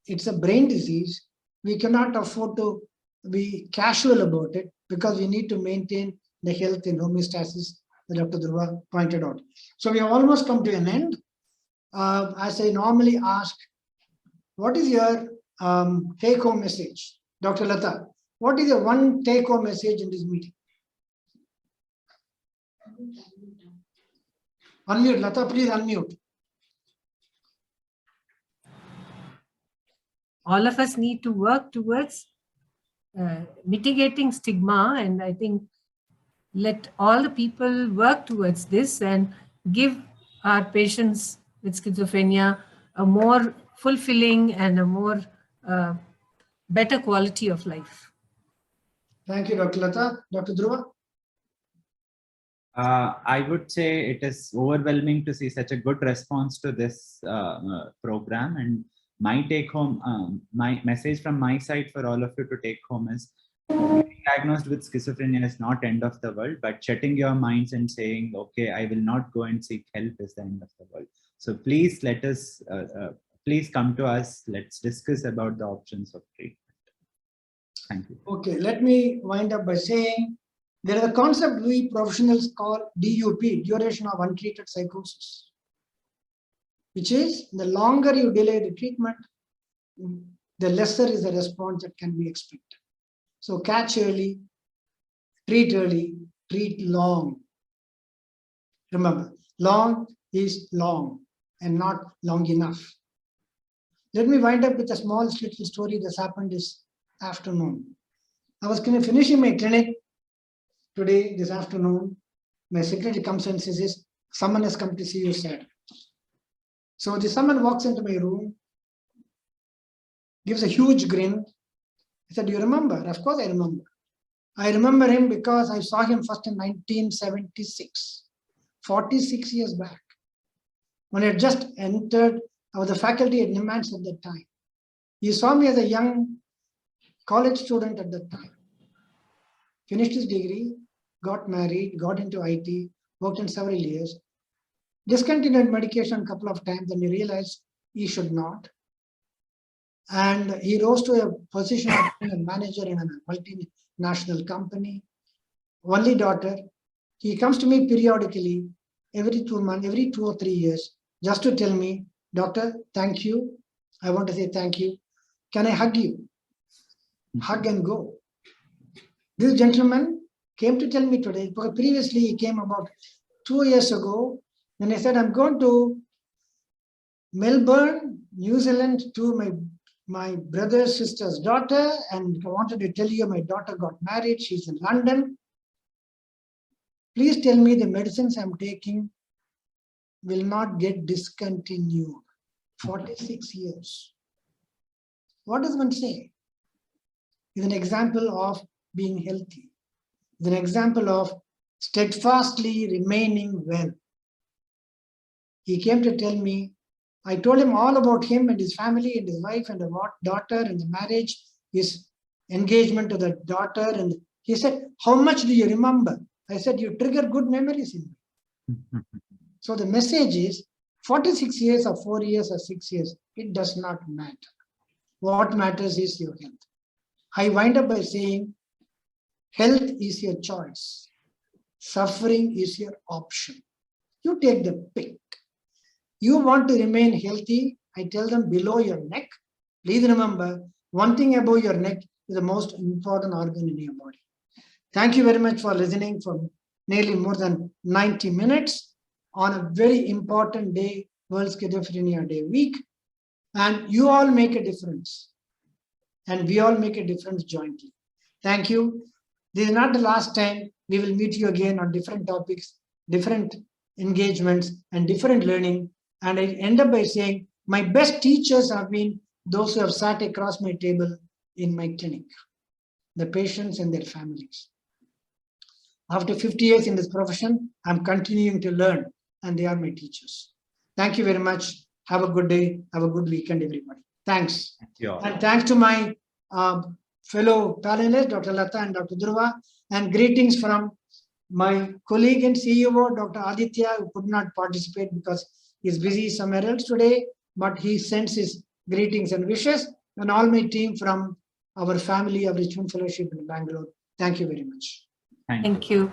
it's a brain disease. We cannot afford to be casual about it because we need to maintain the health in homeostasis that Dr. Dhruva pointed out. So we have almost come to an end. As I normally ask, what is your take-home message? Dr. Lata, what is your one take-home message in this meeting? Unmute, Lata, please unmute. All of us need to work towards mitigating stigma, and I think let all the people work towards this and give our patients with schizophrenia a more fulfilling and a more better quality of life. Thank you, Dr. Lata. Dr. Dhruva? I would say it is overwhelming to see such a good response to this program. And my take home, my message from my side for all of you to take home is getting diagnosed with schizophrenia is not end of the world, but shutting your minds and saying, okay, I will not go and seek help is the end of the world. So please let us, please come to us. Let's discuss about the options of treatment. Thank you. Okay, let me wind up by saying there is a concept we professionals call DUP, duration of untreated psychosis, which is the longer you delay the treatment, the lesser is the response that can be expected. So catch early, treat long. Remember, long is long and not long enough. Let me wind up with a small little story that's happened this afternoon. I was finishing my clinic today, this afternoon. My secretary comes and says, someone has come to see you, sir. So the someone walks into my room, gives a huge grin. I said, do you remember? Of course I remember. I remember him because I saw him first in 1976, 46 years back. When I had just entered, I was a faculty at NIMANS at that time. He saw me as a young college student at that time. Finished his degree, got married, got into IT, worked in several years, discontinued medication a couple of times, and he realized he should not. And he rose to a position of being a manager in a multinational company. Only daughter. He comes to me periodically, every 2 months, every 2 or 3 years, just to tell me, doctor, thank you. I want to say thank you. Can I hug you? Hug and go. This gentleman came to tell me today, because previously he came about 2 years ago, and I said, I'm going to Melbourne, New Zealand to my brother's sister's daughter, and I wanted to tell you my daughter got married, she's in London. Please tell me the medicines I'm taking will not get discontinued. 46 years. What does one say? Is an example of being healthy. Is an example of steadfastly remaining well. He came to tell me, I told him all about him and his family and his wife and the daughter and the marriage, his engagement to the daughter. And he said, how much do you remember? I said, you trigger good memories in me. So the message is 46 years or 4 years or 6 years, it does not matter. What matters is your health. I wind up by saying, health is your choice. Suffering is your option. You take the pick. You want to remain healthy, I tell them below your neck. Please remember, one thing above your neck is the most important organ in your body. Thank you very much for listening for nearly more than 90 minutes on a very important day, World Schizophrenia Day week. And you all make a difference. And we all make a difference jointly. Thank you. This is not the last time. We will meet you again on different topics, different engagements, and different learning. And I end up by saying, my best teachers have been those who have sat across my table in my clinic, the patients and their families. After 50 years in this profession, I'm continuing to learn, and they are my teachers. Thank you very much. Have a good day. Have a good weekend, everybody. Thanks. Thank you all. And thanks to my fellow panelists, Dr. Lata and Dr. Dhruva, and greetings from my colleague and CEO, Dr. Aditya, who could not participate because he's busy somewhere else today, but he sends his greetings and wishes, and all my team from our family of Richmond Fellowship in Bangalore. Thank you very much. Thank you. Thank you.